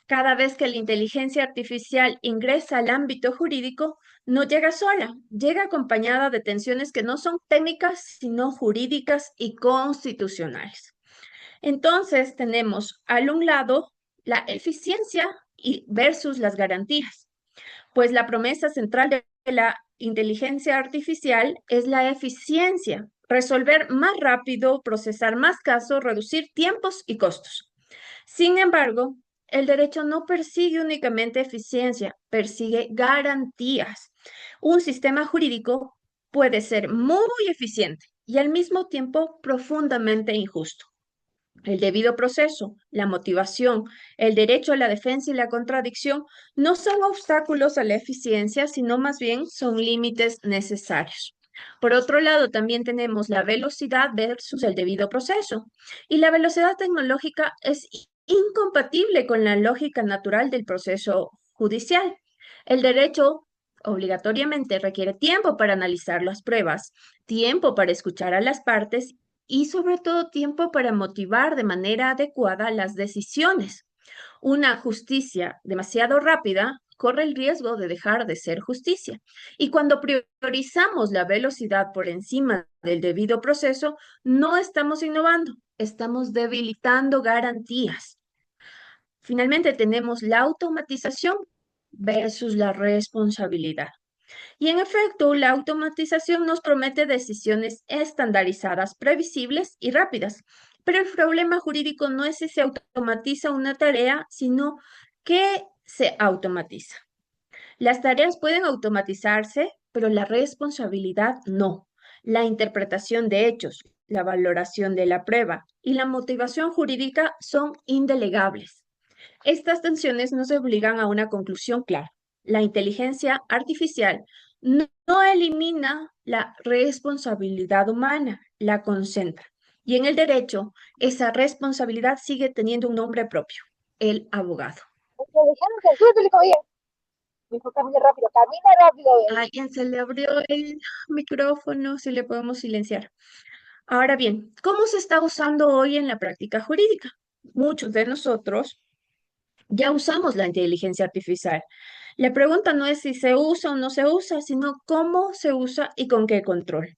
Cada vez que la inteligencia artificial ingresa al ámbito jurídico, no llega sola, llega acompañada de tensiones que no son técnicas, sino jurídicas y constitucionales. Entonces, tenemos al un lado la eficiencia versus las garantías, pues la promesa central de la inteligencia artificial es la eficiencia, resolver más rápido, procesar más casos, reducir tiempos y costos. Sin embargo, el derecho no persigue únicamente eficiencia, persigue garantías. Un sistema jurídico puede ser muy eficiente y al mismo tiempo profundamente injusto. El debido proceso, la motivación, el derecho a la defensa y la contradicción no son obstáculos a la eficiencia, sino más bien son límites necesarios. Por otro lado, también tenemos la velocidad versus el debido proceso. Y la velocidad tecnológica es incompatible con la lógica natural del proceso judicial. El derecho obligatoriamente requiere tiempo para analizar las pruebas, tiempo para escuchar a las partes y sobre todo tiempo para motivar de manera adecuada las decisiones. Una justicia demasiado rápida corre el riesgo de dejar de ser justicia. Y cuando priorizamos la velocidad por encima del debido proceso, no estamos innovando, estamos debilitando garantías. Finalmente tenemos la automatización versus la responsabilidad. Y en efecto, la automatización nos promete decisiones estandarizadas, previsibles y rápidas. Pero el problema jurídico no es si se automatiza una tarea, sino que se automatiza. Las tareas pueden automatizarse, pero la responsabilidad no. La interpretación de hechos, la valoración de la prueba y la motivación jurídica son indelegables. Estas tensiones nos obligan a una conclusión clara. La inteligencia artificial no elimina la responsabilidad humana, la concentra. Y en el derecho, esa responsabilidad sigue teniendo un nombre propio, el abogado. Dijo, camina rápido. A alguien se le abrió el micrófono, si le podemos silenciar. Ahora bien, ¿cómo se está usando hoy en la práctica jurídica? Muchos de nosotros ya usamos la inteligencia artificial. La pregunta no es si se usa o no se usa, sino cómo se usa y con qué control.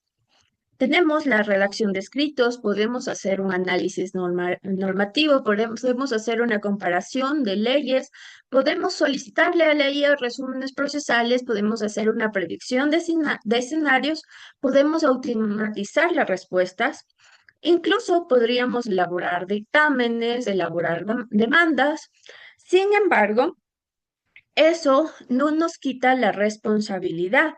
Tenemos la redacción de escritos, podemos hacer un análisis normativo, podemos hacer una comparación de leyes, podemos solicitarle a la IA resúmenes procesales, podemos hacer una predicción de escenarios, podemos automatizar las respuestas, incluso podríamos elaborar dictámenes, elaborar demandas. Sin embargo, eso no nos quita la responsabilidad.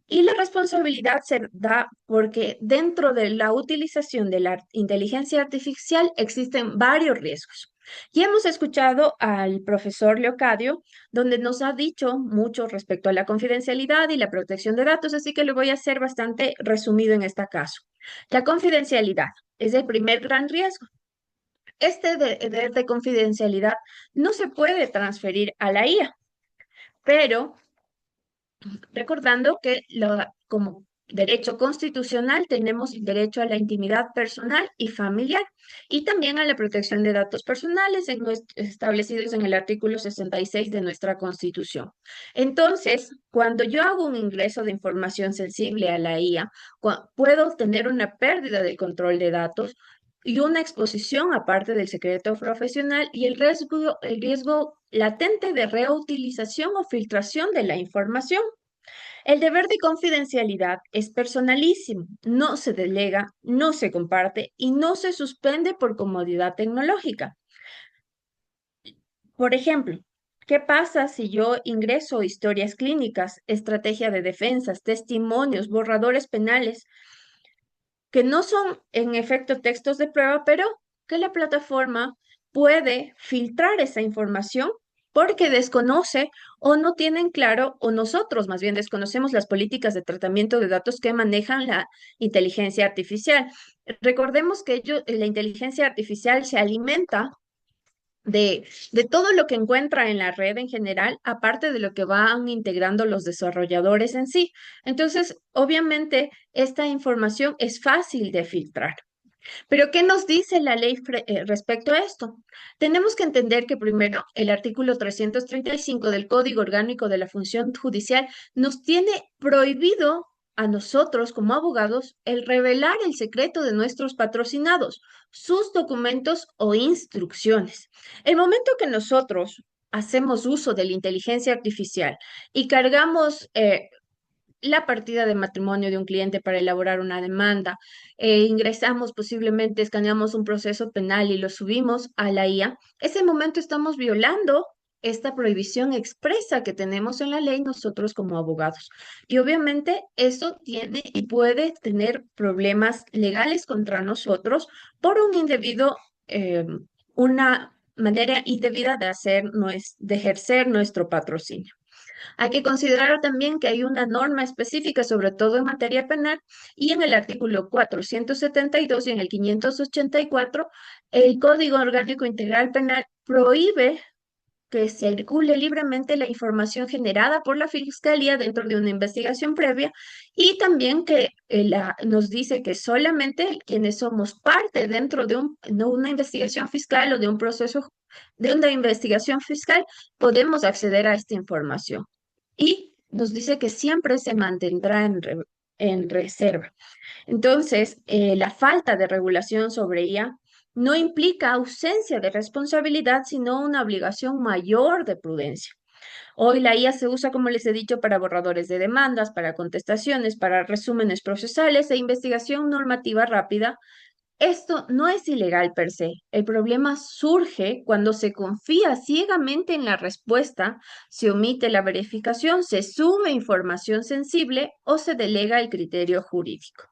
Y la responsabilidad se da porque dentro de la utilización de la inteligencia artificial existen varios riesgos. Y hemos escuchado al profesor Leocadio, donde nos ha dicho mucho respecto a la confidencialidad y la protección de datos, así que lo voy a hacer bastante resumido en este caso. La confidencialidad es el primer gran riesgo. Este deber de confidencialidad no se puede transferir a la IA, pero recordando que como derecho constitucional tenemos el derecho a la intimidad personal y familiar y también a la protección de datos personales establecidos en el artículo 66 de nuestra Constitución. Entonces, cuando yo hago un ingreso de información sensible a la IA, puedo tener una pérdida del control de datos y una exposición aparte del secreto profesional y el riesgo latente de reutilización o filtración de la información. El deber de confidencialidad es personalísimo, no se delega, no se comparte y no se suspende por comodidad tecnológica. Por ejemplo, ¿qué pasa si yo ingreso historias clínicas, estrategia de defensas, testimonios, borradores penales, que no son en efecto textos de prueba, pero que la plataforma puede filtrar esa información porque desconoce o no tienen claro, o nosotros más bien desconocemos las políticas de tratamiento de datos que manejan la inteligencia artificial? Recordemos que la inteligencia artificial se alimenta de todo lo que encuentra en la red en general, aparte de lo que van integrando los desarrolladores en sí. Entonces, obviamente, esta información es fácil de filtrar. Pero, ¿qué nos dice la ley respecto a esto? Tenemos que entender que primero el artículo 335 del Código Orgánico de la Función Judicial nos tiene prohibido a nosotros como abogados el revelar el secreto de nuestros patrocinados, sus documentos o instrucciones. El momento que nosotros hacemos uso de la inteligencia artificial y cargamos la partida de matrimonio de un cliente para elaborar una demanda, ingresamos posiblemente, escaneamos un proceso penal y lo subimos a la IA, ese momento estamos violando esta prohibición expresa que tenemos en la ley nosotros como abogados. Y obviamente eso tiene y puede tener problemas legales contra nosotros por un indebido, una manera indebida de ejercer nuestro patrocinio. Hay que considerar también que hay una norma específica, sobre todo en materia penal, y en el artículo 472 y en el 584, el Código Orgánico Integral Penal prohíbe que circule libremente la información generada por la Fiscalía dentro de una investigación previa y también que nos dice que solamente quienes somos parte dentro de una investigación fiscal o de un proceso de una investigación fiscal podemos acceder a esta información. Y nos dice que siempre se mantendrá en reserva. Entonces, la falta de regulación sobre ella no implica ausencia de responsabilidad, sino una obligación mayor de prudencia. Hoy la IA se usa, como les he dicho, para borradores de demandas, para contestaciones, para resúmenes procesales e investigación normativa rápida. Esto no es ilegal per se. El problema surge cuando se confía ciegamente en la respuesta, se omite la verificación, se sube información sensible o se delega el criterio jurídico.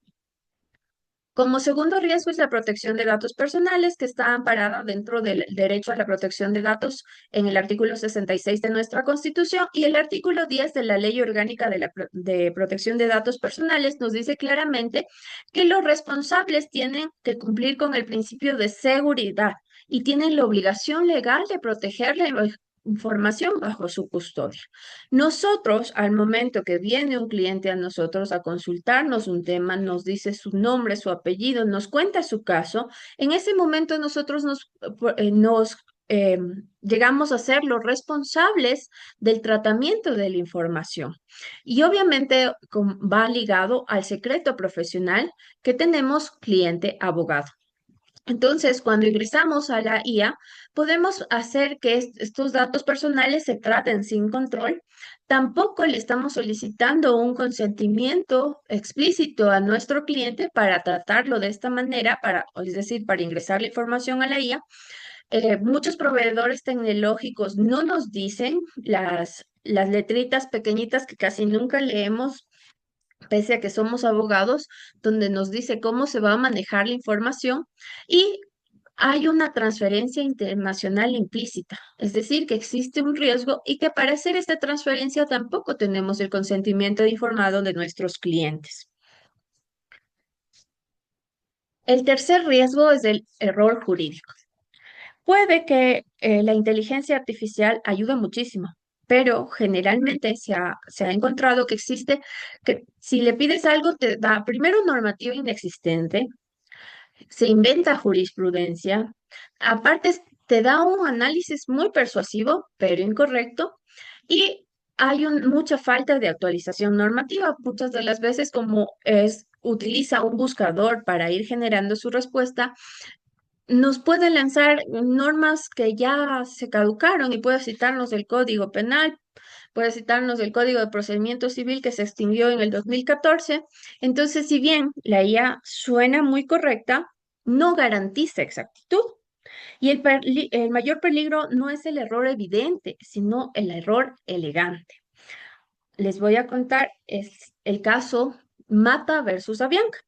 Como segundo riesgo es la protección de datos personales, que está amparada dentro del derecho a la protección de datos en el artículo 66 de nuestra Constitución, y el artículo 10 de la Ley Orgánica de Protección de Datos Personales nos dice claramente que los responsables tienen que cumplir con el principio de seguridad y tienen la obligación legal de proteger la información bajo su custodia. Nosotros, al momento que viene un cliente a nosotros a consultarnos un tema, nos dice su nombre, su apellido, nos cuenta su caso, en ese momento nosotros llegamos a ser los responsables del tratamiento de la información. Y obviamente va ligado al secreto profesional que tenemos cliente-abogado. Entonces, cuando ingresamos a la IA, podemos hacer que estos datos personales se traten sin control. Tampoco le estamos solicitando un consentimiento explícito a nuestro cliente para tratarlo de esta manera, es decir, para ingresar la información a la IA. Muchos proveedores tecnológicos no nos dicen las letritas pequeñitas que casi nunca leemos, pese a que somos abogados, donde nos dice cómo se va a manejar la información, y hay una transferencia internacional implícita, es decir, que existe un riesgo y que para hacer esta transferencia tampoco tenemos el consentimiento informado de nuestros clientes. El tercer riesgo es el error jurídico. Puede que la inteligencia artificial ayude muchísimo, pero generalmente se ha encontrado que existe, que si le pides algo te da primero normativa inexistente, se inventa jurisprudencia, aparte te da un análisis muy persuasivo, pero incorrecto, y hay mucha falta de actualización normativa. Muchas de las veces, como utiliza un buscador para ir generando su respuesta, nos puede lanzar normas que ya se caducaron, y puede citarnos el Código Penal, puede citarnos el Código de Procedimiento Civil que se extinguió en el 2014. Entonces, si bien la IA suena muy correcta, no garantiza exactitud. Y el mayor peligro no es el error evidente, sino el error elegante. Les voy a contar el caso Mata versus Avianca.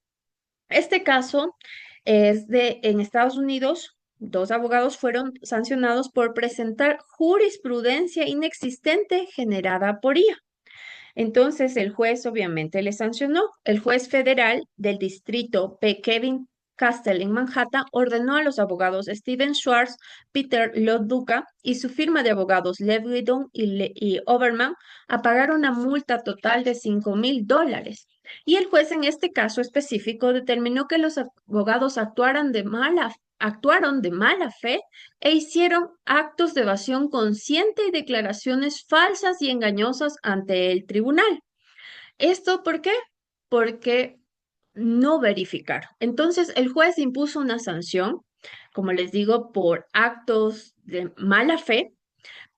Este caso es en Estados Unidos. Dos abogados fueron sancionados por presentar jurisprudencia inexistente generada por IA. Entonces, el juez obviamente le sancionó. El juez federal del distrito P. Kevin Castle en Manhattan ordenó a los abogados Steven Schwartz, Peter Loduca y su firma de abogados Lewidon y Overman a pagar una multa total de $5,000. Y el juez en este caso específico determinó que los abogados actuaron de mala fe e hicieron actos de evasión consciente y declaraciones falsas y engañosas ante el tribunal. ¿Esto por qué? Porque no verificaron. Entonces, el juez impuso una sanción, como les digo, por actos de mala fe,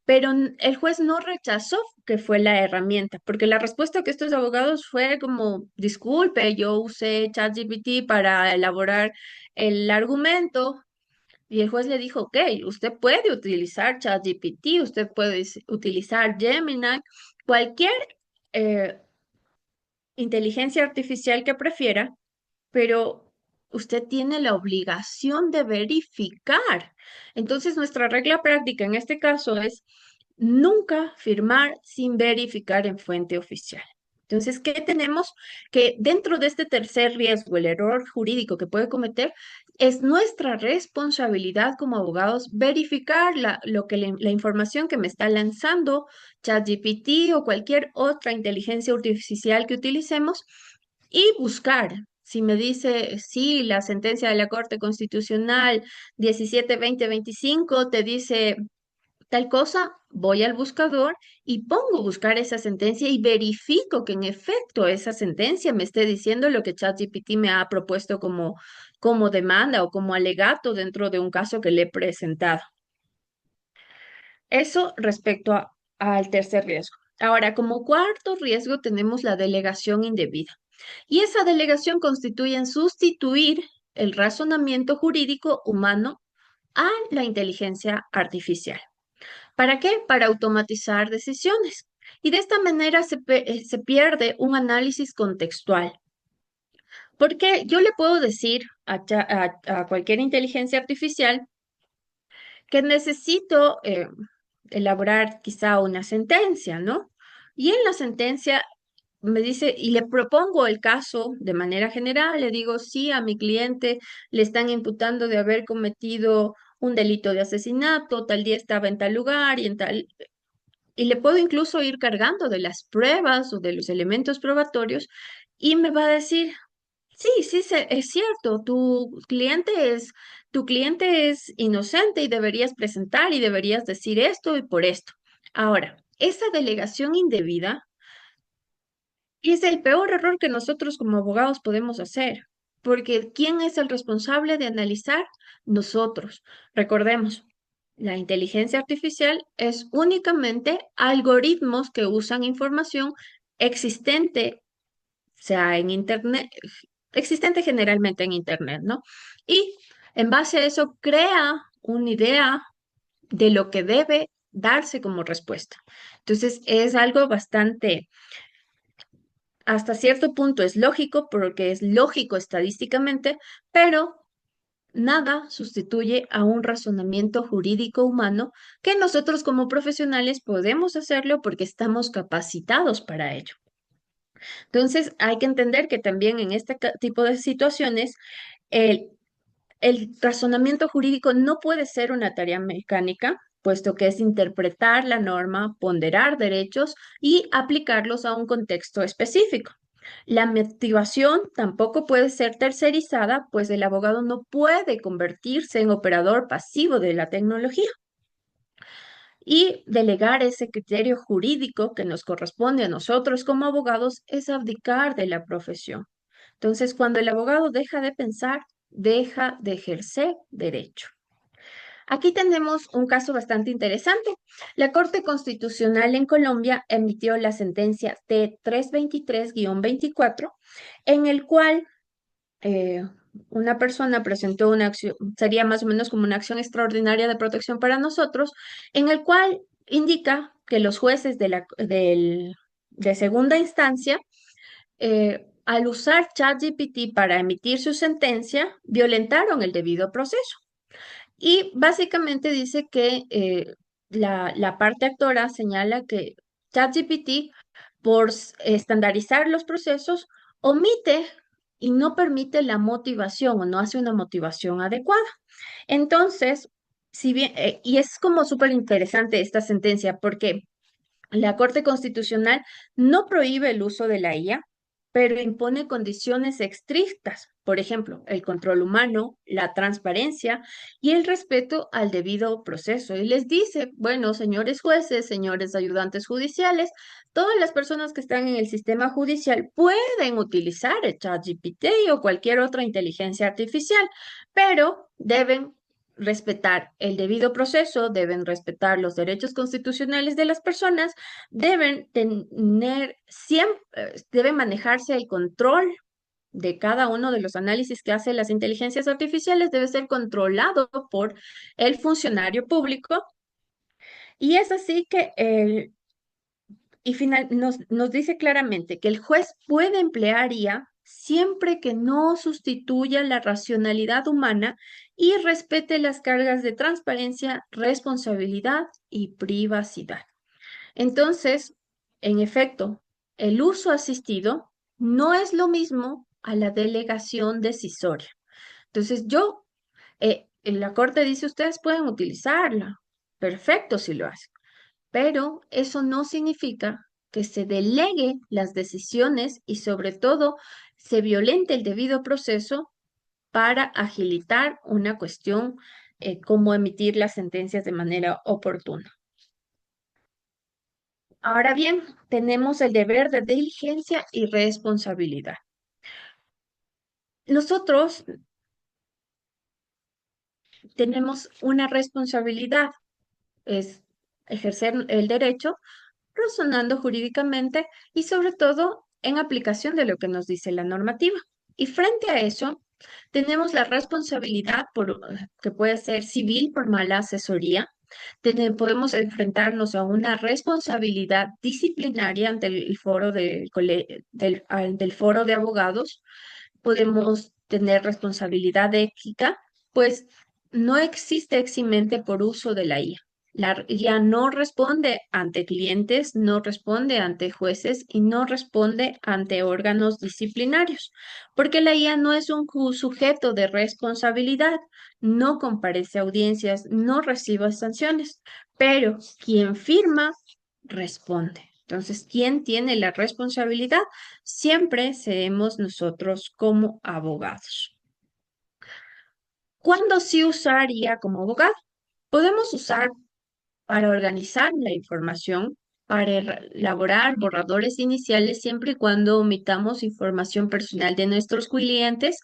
pero el juez no rechazó que fue la herramienta, porque la respuesta que estos abogados fue como: disculpe, yo usé ChatGPT para elaborar el argumento. Y el juez le dijo: ok, usted puede utilizar ChatGPT, usted puede utilizar Gemini, cualquier eh, inteligencia artificial que prefiera, pero usted tiene la obligación de verificar. Entonces, nuestra regla práctica en este caso es nunca firmar sin verificar en fuente oficial. Entonces, ¿qué tenemos? Que dentro de este tercer riesgo, el error jurídico que puede cometer, es nuestra responsabilidad como abogados verificar la información que me está lanzando ChatGPT o cualquier otra inteligencia artificial que utilicemos, y buscar. Si me dice, sí, la sentencia de la Corte Constitucional 17-20-25 te dice tal cosa, voy al buscador y pongo buscar esa sentencia y verifico que en efecto esa sentencia me esté diciendo lo que ChatGPT me ha propuesto como demanda o como alegato dentro de un caso que le he presentado. Eso respecto al tercer riesgo. Ahora, como cuarto riesgo tenemos la delegación indebida. Y esa delegación constituye en sustituir el razonamiento jurídico humano a la inteligencia artificial. ¿Para qué? Para automatizar decisiones. Y de esta manera se pierde un análisis contextual. Porque yo le puedo decir a cualquier inteligencia artificial que necesito elaborar quizá una sentencia, ¿no? Y en la sentencia me dice, y le propongo el caso de manera general, le digo, sí, a mi cliente le están imputando de haber cometido un delito de asesinato, tal día estaba en tal lugar y en tal, y le puedo incluso ir cargando de las pruebas o de los elementos probatorios y me va a decir, sí, sí, es cierto, tu cliente es inocente y deberías presentar y deberías decir esto y por esto. Ahora, esa delegación indebida es el peor error que nosotros como abogados podemos hacer, porque ¿quién es el responsable de analizar? Nosotros. Recordemos, la inteligencia artificial es únicamente algoritmos que usan información existente, sea en Internet, existente generalmente en Internet, ¿no? Y en base a eso crea una idea de lo que debe darse como respuesta. Entonces, es algo bastante, hasta cierto punto es lógico, porque es lógico estadísticamente, pero nada sustituye a un razonamiento jurídico humano que nosotros como profesionales podemos hacerlo porque estamos capacitados para ello. Entonces, hay que entender que también en este tipo de situaciones, el, el razonamiento jurídico no puede ser una tarea mecánica, puesto que es interpretar la norma, ponderar derechos y aplicarlos a un contexto específico. La motivación tampoco puede ser tercerizada, pues el abogado no puede convertirse en operador pasivo de la tecnología. Y delegar ese criterio jurídico que nos corresponde a nosotros como abogados es abdicar de la profesión. Entonces, cuando el abogado deja de pensar, deja de ejercer derecho. Aquí tenemos un caso bastante interesante. La Corte Constitucional en Colombia emitió la sentencia T323-24, en el cual una persona presentó una acción, sería más o menos como una acción extraordinaria de protección para nosotros, en el cual indica que los jueces de segunda instancia, al usar ChatGPT para emitir su sentencia, violentaron el debido proceso. Y básicamente dice que la parte actora señala que ChatGPT, por estandarizar los procesos, omite y no permite la motivación o no hace una motivación adecuada. Entonces, si bien, y es como súper interesante esta sentencia porque la Corte Constitucional no prohíbe el uso de la IA, pero impone condiciones estrictas, por ejemplo, el control humano, la transparencia y el respeto al debido proceso. Y les dice, bueno, señores jueces, señores ayudantes judiciales, todas las personas que están en el sistema judicial pueden utilizar el ChatGPT o cualquier otra inteligencia artificial, pero deben respetar el debido proceso, deben respetar los derechos constitucionales de las personas, deben tener siempre, debe manejarse el control de cada uno de los análisis que hacen las inteligencias artificiales, debe ser controlado por el funcionario público. Y es así que nos dice claramente que el juez puede emplear IA siempre que no sustituya la racionalidad humana y respete las cargas de transparencia, responsabilidad y privacidad. Entonces, en efecto, el uso asistido no es lo mismo a la delegación decisoria. Entonces, en la corte dice, ustedes pueden utilizarla. Perfecto si lo hacen, pero eso no significa que se delegue las decisiones y sobre todo se violente el debido proceso para agilitar una cuestión como emitir las sentencias de manera oportuna. Ahora bien, tenemos el deber de diligencia y responsabilidad. Nosotros tenemos una responsabilidad, es ejercer el derecho razonando jurídicamente y sobre todo en aplicación de lo que nos dice la normativa. Y frente a eso, tenemos la responsabilidad que puede ser civil por mala asesoría. Podemos enfrentarnos a una responsabilidad disciplinaria ante el foro del foro de abogados podemos tener responsabilidad ética, pues no existe eximente por uso de la IA. La IA no responde ante clientes, no responde ante jueces y no responde ante órganos disciplinarios, porque la IA no es un sujeto de responsabilidad, no comparece a audiencias, no recibe sanciones, pero quien firma responde. Entonces, ¿quién tiene la responsabilidad? Siempre seremos nosotros como abogados. ¿Cuándo sí usar IA como abogado? Podemos usar para organizar la información, para elaborar borradores iniciales siempre y cuando omitamos información personal de nuestros clientes,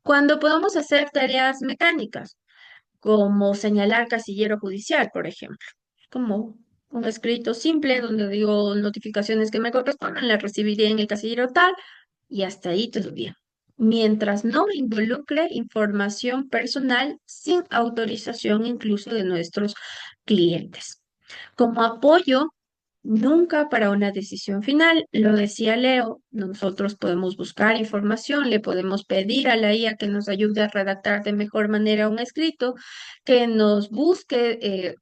cuando podamos hacer tareas mecánicas, como señalar casillero judicial, por ejemplo, como un escrito simple donde digo notificaciones que me corresponden, las recibiré en el casillero tal y hasta ahí todo bien. Mientras no involucre información personal sin autorización incluso de nuestros clientes. Como apoyo, nunca para una decisión final, lo decía Leo, nosotros podemos buscar información, le podemos pedir a la IA que nos ayude a redactar de mejor manera un escrito, que nos busque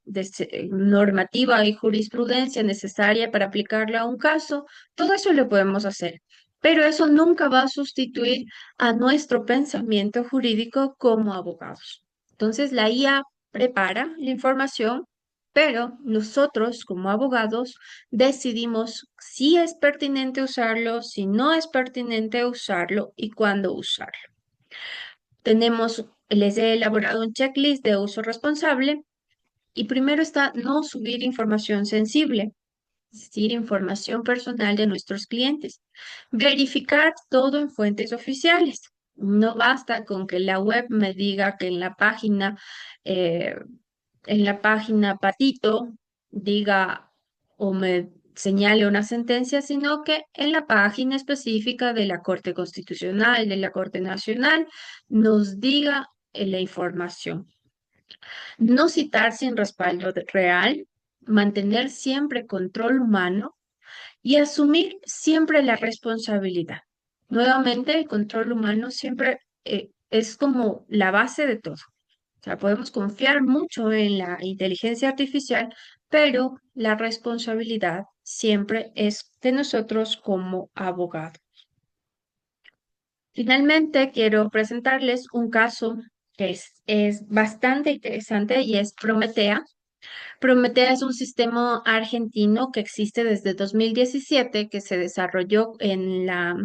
normativa y jurisprudencia necesaria para aplicarla a un caso, todo eso lo podemos hacer. Pero eso nunca va a sustituir a nuestro pensamiento jurídico como abogados. Entonces, la IA prepara la información, pero nosotros como abogados decidimos si es pertinente usarlo, si no es pertinente usarlo y cuándo usarlo. Les he elaborado un checklist de uso responsable y primero está no subir información sensible, es decir, información personal de nuestros clientes. Verificar todo en fuentes oficiales. No basta con que la web me diga que eh, en la página Patito diga o me señale una sentencia, sino que en la página específica de la Corte Constitucional, de la Corte Nacional, nos diga la información. No citar sin respaldo real, mantener siempre control humano y asumir siempre la responsabilidad. Nuevamente, el control humano siempre es como la base de todo. O sea, podemos confiar mucho en la inteligencia artificial, pero la responsabilidad siempre es de nosotros como abogados. Finalmente, quiero presentarles un caso que es bastante interesante y es Prometea. Prometea es un sistema argentino que existe desde 2017, que se desarrolló en la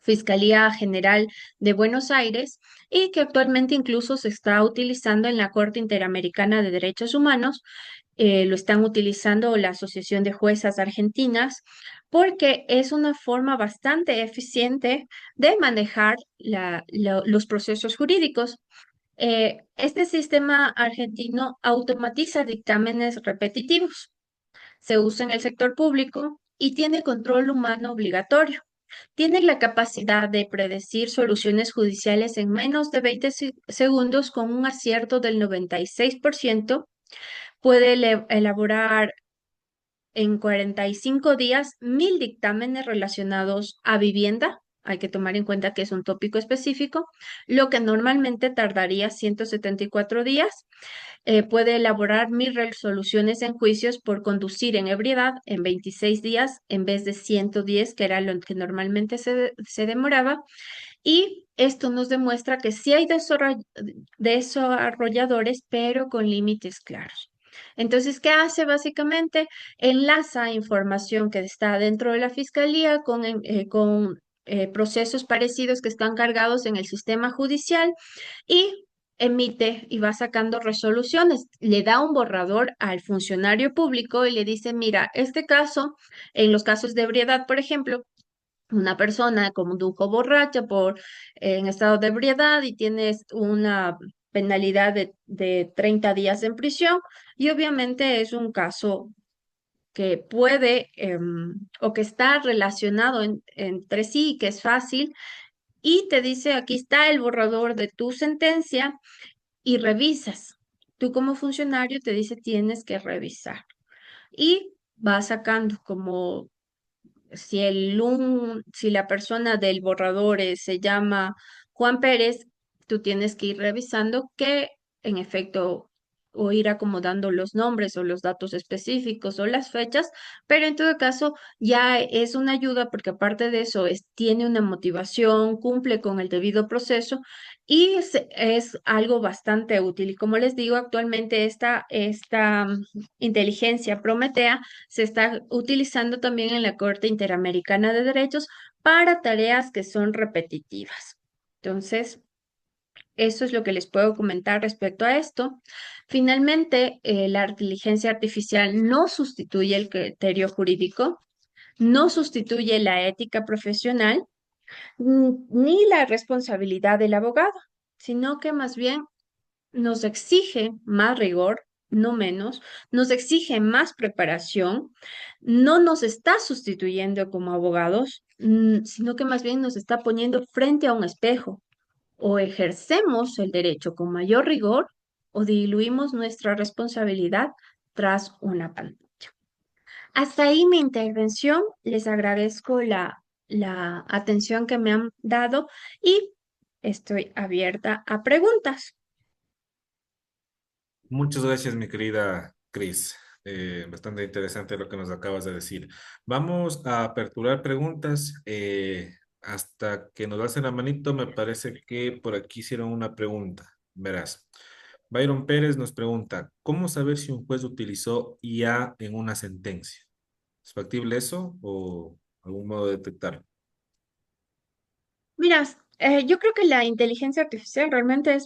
Fiscalía General de Buenos Aires y que actualmente incluso se está utilizando en la Corte Interamericana de Derechos Humanos. Lo están utilizando la Asociación de Juezas Argentinas porque es una forma bastante eficiente de manejar los procesos jurídicos. Este sistema argentino automatiza dictámenes repetitivos, se usa en el sector público y tiene control humano obligatorio. Tiene la capacidad de predecir soluciones judiciales en menos de 20 segundos con un acierto del 96%. Puede elaborar en 45 días 1000 dictámenes relacionados a vivienda. Hay que tomar en cuenta que es un tópico específico, lo que normalmente tardaría 174 días. Puede elaborar 1000 resoluciones en juicios por conducir en ebriedad en 26 días en vez de 110, que era lo que normalmente se demoraba. Y esto nos demuestra que sí hay desarrolladores, pero con límites claros. Entonces, ¿qué hace básicamente? Enlaza información que está dentro de la fiscalía con procesos parecidos que están cargados en el sistema judicial y emite y va sacando resoluciones. Le da un borrador al funcionario público y le dice, mira, este caso, en los casos de ebriedad, por ejemplo, una persona condujo borracha en estado de ebriedad y tienes una penalidad de 30 días en prisión y obviamente es un caso que puede o que está relacionado entre sí y que es fácil y te dice aquí está el borrador de tu sentencia y revisas. Tú como funcionario te dice tienes que revisar y va sacando como si la persona del borrador se llama Juan Pérez, tú tienes que ir revisando que en efecto o ir acomodando los nombres o los datos específicos o las fechas, pero en todo caso ya es una ayuda porque aparte de eso tiene una motivación, cumple con el debido proceso y es algo bastante útil. Y como les digo, actualmente esta inteligencia Prometea se está utilizando también en la Corte Interamericana de Derechos para tareas que son repetitivas. Entonces, eso es lo que les puedo comentar respecto a esto. Finalmente, la inteligencia artificial no sustituye el criterio jurídico, no sustituye la ética profesional, ni la responsabilidad del abogado, sino que más bien nos exige más rigor, no menos, nos exige más preparación, no nos está sustituyendo como abogados, sino que más bien nos está poniendo frente a un espejo. O ejercemos el derecho con mayor rigor o diluimos nuestra responsabilidad tras una pantalla. Hasta ahí mi intervención. Les agradezco la atención que me han dado y estoy abierta a preguntas. Muchas gracias, mi querida Cris. Bastante interesante lo que nos acabas de decir. Vamos a aperturar preguntas. Hasta que nos hacen la manito, me parece que por aquí hicieron una pregunta. Verás. Byron Pérez nos pregunta, ¿cómo saber si un juez utilizó IA en una sentencia? ¿Es factible eso o algún modo de detectarlo? Mira, yo creo que la inteligencia artificial realmente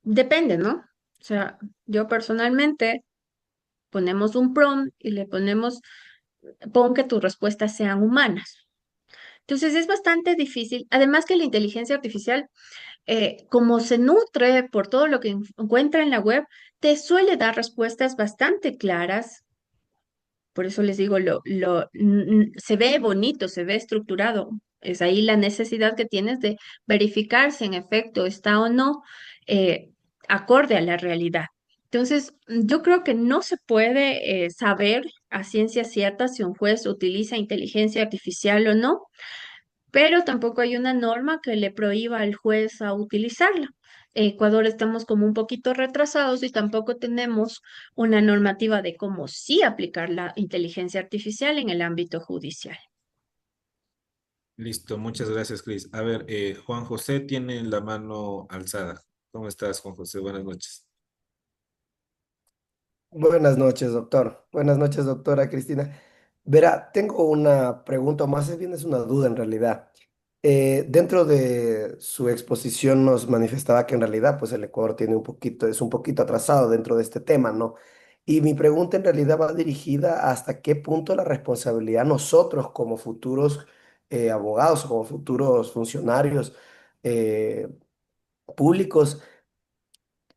depende, ¿no? O sea, yo personalmente ponemos un prompt y le pon que tus respuestas sean humanas. Entonces es bastante difícil. Además que la inteligencia artificial, como se nutre por todo lo que encuentra en la web, te suele dar respuestas bastante claras. Por eso les digo, se ve bonito, se ve estructurado. Es ahí la necesidad que tienes de verificar si en efecto está o no eh, acorde a la realidad. Entonces, yo creo que no se puede saber a ciencia cierta si un juez utiliza inteligencia artificial o no, pero tampoco hay una norma que le prohíba al juez a utilizarla. Ecuador estamos como un poquito retrasados y tampoco tenemos una normativa de cómo sí aplicar la inteligencia artificial en el ámbito judicial. Listo, muchas gracias, Cris. A ver, Juan José tiene la mano alzada. ¿Cómo estás, Juan José? Buenas noches. Buenas noches, doctor. Buenas noches, doctora Cristina. Verá, tengo una pregunta, o más bien es una duda en realidad. Dentro de su exposición nos manifestaba que en realidad pues el Ecuador tiene es un poquito atrasado dentro de este tema, ¿no? Y mi pregunta en realidad va dirigida hasta qué punto la responsabilidad nosotros como futuros abogados o como futuros funcionarios eh, públicos,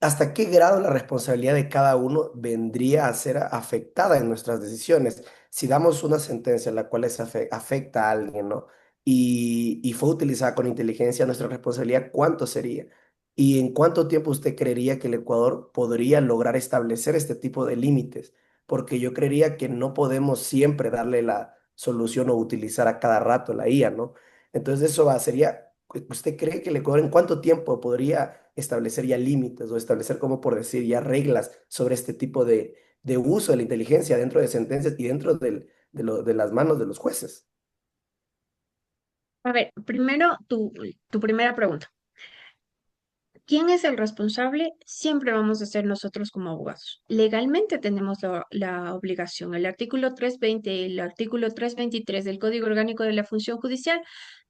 ¿hasta qué grado la responsabilidad de cada uno vendría a ser afectada en nuestras decisiones? Si damos una sentencia en la cual afecta a alguien, ¿no? Y fue utilizada con inteligencia, nuestra responsabilidad, ¿cuánto sería? ¿Y en cuánto tiempo usted creería que el Ecuador podría lograr establecer este tipo de límites? Porque yo creería que no podemos siempre darle la solución o utilizar a cada rato la IA, ¿no? Entonces sería, ¿usted cree que el Ecuador en cuánto tiempo podría establecer ya límites o establecer, como por decir, ya reglas sobre este tipo de uso de la inteligencia dentro de sentencias y dentro de las manos de los jueces? A ver, primero tu primera pregunta. ¿Quién es el responsable? Siempre vamos a ser nosotros como abogados. Legalmente tenemos la obligación. El artículo 320 y el artículo 323 del Código Orgánico de la Función Judicial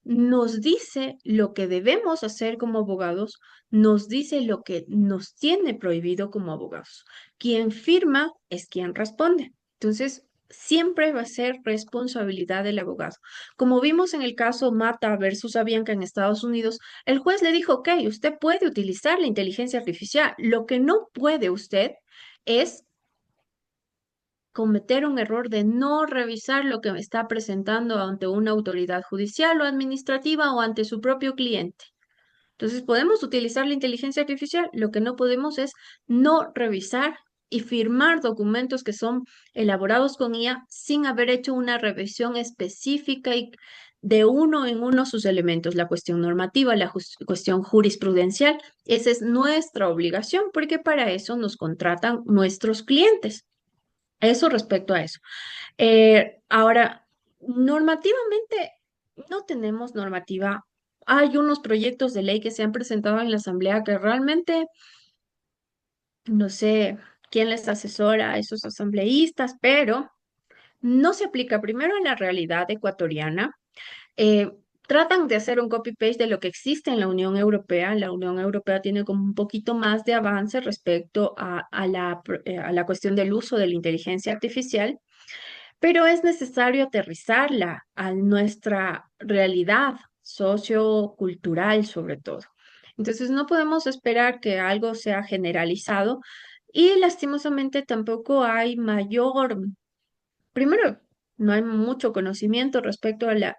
nos dice lo que debemos hacer como abogados, nos dice lo que nos tiene prohibido como abogados. Quien firma es quien responde. Entonces, siempre va a ser responsabilidad del abogado. Como vimos en el caso Mata versus Avianca en Estados Unidos, el juez le dijo, ok, usted puede utilizar la inteligencia artificial. Lo que no puede usted es cometer un error de no revisar lo que está presentando ante una autoridad judicial o administrativa o ante su propio cliente. Entonces, podemos utilizar la inteligencia artificial, lo que no podemos es no revisar y firmar documentos que son elaborados con IA sin haber hecho una revisión específica y de uno en uno sus elementos, la cuestión normativa, la cuestión jurisprudencial. Esa es nuestra obligación porque para eso nos contratan nuestros clientes. Eso respecto a eso. Ahora, normativamente, no tenemos normativa. Hay unos proyectos de ley que se han presentado en la Asamblea que realmente no sé quién les asesora a esos asambleístas, pero no se aplica primero en la realidad ecuatoriana. Eh, Tratan de hacer un copy-paste de lo que existe en la Unión Europea. La Unión Europea tiene como un poquito más de avance respecto a la cuestión del uso de la inteligencia artificial, pero es necesario aterrizarla a nuestra realidad sociocultural sobre todo. Entonces no podemos esperar que algo sea generalizado y lastimosamente tampoco hay mayor, primero, no hay mucho conocimiento respecto a la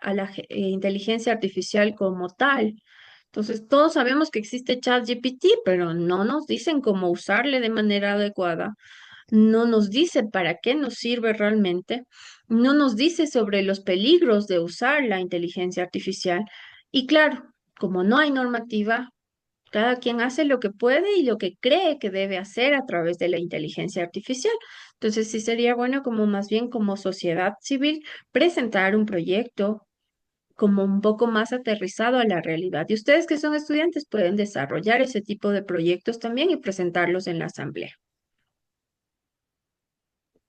inteligencia artificial como tal. Entonces todos sabemos que existe ChatGPT, pero no nos dicen cómo usarle de manera adecuada, no nos dice para qué nos sirve realmente, no nos dice sobre los peligros de usar la inteligencia artificial. Y claro, como no hay normativa, cada quien hace lo que puede y lo que cree que debe hacer a través de la inteligencia artificial. Entonces, sí sería bueno como más bien como sociedad civil presentar un proyecto como un poco más aterrizado a la realidad. Y ustedes que son estudiantes pueden desarrollar ese tipo de proyectos también y presentarlos en la asamblea.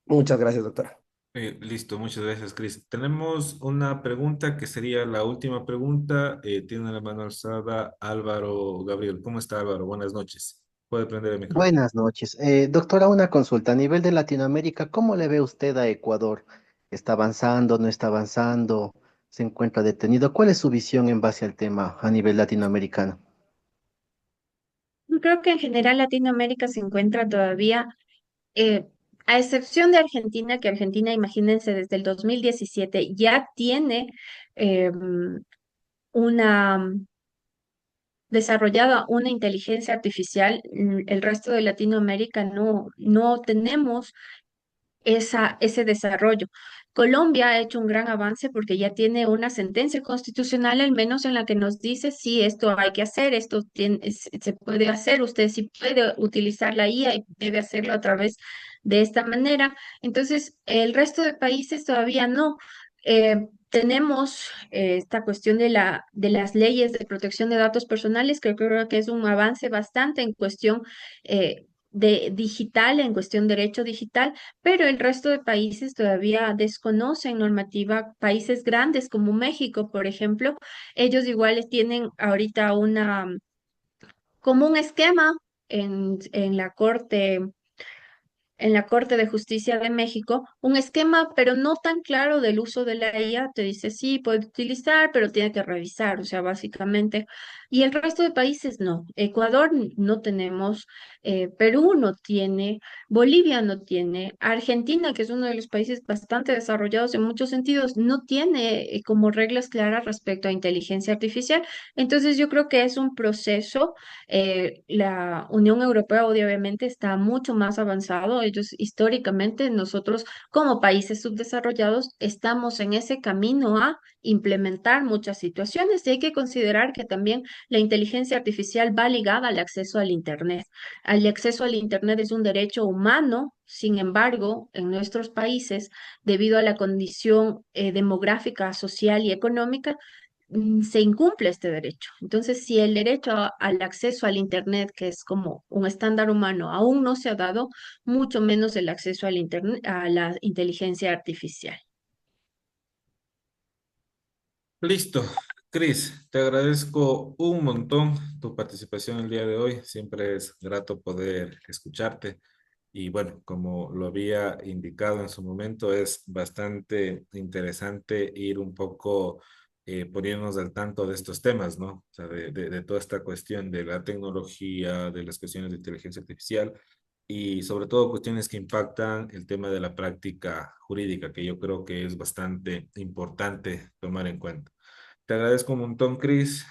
Muchas gracias, doctora. Listo, muchas gracias, Chris. Tenemos una pregunta que sería la última pregunta. Tiene la mano alzada Álvaro Gabriel. ¿Cómo está, Álvaro? Buenas noches. Puede prender el micrófono. Buenas noches. Doctora, una consulta. A nivel de Latinoamérica, ¿cómo le ve usted a Ecuador? ¿Está avanzando, no está avanzando? ¿Se encuentra detenido? ¿Cuál es su visión en base al tema a nivel latinoamericano? Yo creo que en general Latinoamérica se encuentra todavía, eh, a excepción de Argentina, que Argentina, imagínense, desde el 2017 ya tiene una desarrollada una inteligencia artificial. El resto de Latinoamérica no tenemos ese desarrollo. Colombia ha hecho un gran avance porque ya tiene una sentencia constitucional, al menos en la que nos dice si esto hay que hacer, se puede hacer, usted sí puede utilizar la IA y debe hacerlo a través de esta manera. Entonces, el resto de países todavía no. Tenemos esta cuestión de las leyes de protección de datos personales, que creo que es un avance bastante en cuestión de digital, en cuestión derecho digital, pero el resto de países todavía desconocen normativa. Países grandes como México, por ejemplo, ellos iguales tienen ahorita como un esquema en la Corte de Justicia de México, un esquema, pero no tan claro del uso de la IA. Te dice, sí, puede utilizar, pero tiene que revisar, o sea, básicamente. Y el resto de países no. Ecuador no tenemos, Perú no tiene, Bolivia no tiene, Argentina, que es uno de los países bastante desarrollados en muchos sentidos, no tiene como reglas claras respecto a inteligencia artificial. Entonces, yo creo que es un proceso. La Unión Europea obviamente está mucho más avanzado. Ellos históricamente, nosotros como países subdesarrollados, estamos en ese camino a implementar muchas situaciones y hay que considerar que también la inteligencia artificial va ligada al acceso al Internet. El acceso al Internet es un derecho humano. Sin embargo, en nuestros países, debido a la condición demográfica, social y económica, se incumple este derecho. Entonces, si el derecho al acceso al Internet, que es como un estándar humano, aún no se ha dado, mucho menos el acceso al Internet, a la inteligencia artificial. Listo. Chris, te agradezco un montón tu participación el día de hoy. Siempre es grato poder escucharte. Y bueno, como lo había indicado en su momento, es bastante interesante ir un poco poniéndonos al tanto de estos temas, ¿no? O sea, de toda esta cuestión de la tecnología, de las cuestiones de inteligencia artificial y sobre todo cuestiones que impactan el tema de la práctica jurídica, que yo creo que es bastante importante tomar en cuenta. Te agradezco un montón, Chris.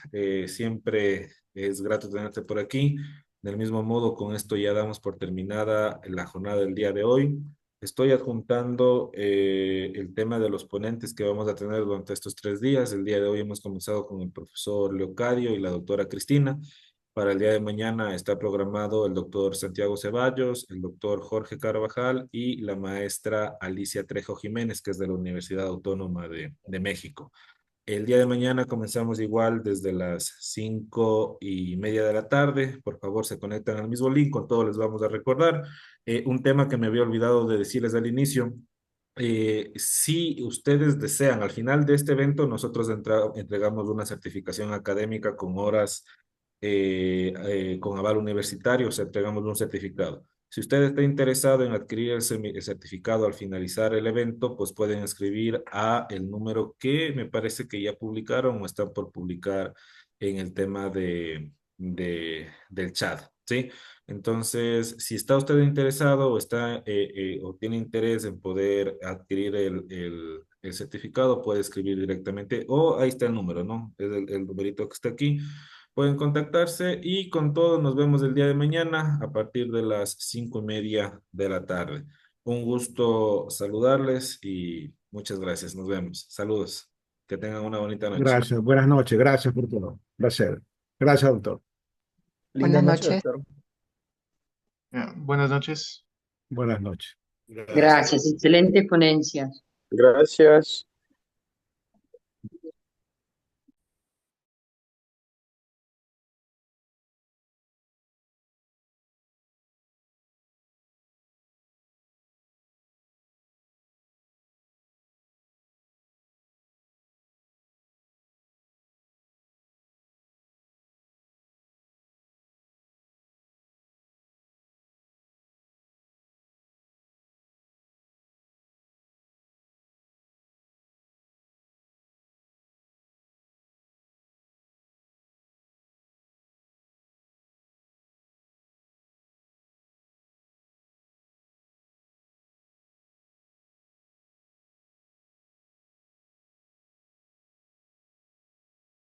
Siempre es grato tenerte por aquí. Del mismo modo, con esto ya damos por terminada la jornada del día de hoy. Estoy adjuntando el tema de los ponentes que vamos a tener durante estos 3 días. El día de hoy hemos comenzado con el profesor Leocadio y la doctora Cristina. Para el día de mañana está programado el doctor Santiago Ceballos, el doctor Jorge Carvajal y la maestra Alicia Trejo Jiménez, que es de la Universidad Autónoma de México. El día de mañana comenzamos igual desde las 5:30 de la tarde. Por favor, se conectan al mismo link, con todo les vamos a recordar. Un tema que me había olvidado de decirles al inicio. Si ustedes desean, al final de este evento, nosotros entregamos una certificación académica con horas con aval universitario, o sea, entregamos un certificado. Si usted está interesado en adquirir el certificado al finalizar el evento, pues pueden escribir a el número que me parece que ya publicaron o están por publicar en el tema del chat, ¿sí? Entonces, si está usted interesado o tiene interés en poder adquirir el certificado, puede escribir directamente o ahí está el número, ¿no? Es el numerito que está aquí. Pueden contactarse y con todo nos vemos el día de mañana a partir de las 5:30 de la tarde. Un gusto saludarles y muchas gracias. Nos vemos. Saludos. Que tengan una bonita noche. Gracias, buenas noches, gracias por todo. Placer. Gracias, doctor. Linda Buenas noche, noches. doctor. Buenas noches. Buenas noches. Gracias, excelente ponencia. Gracias.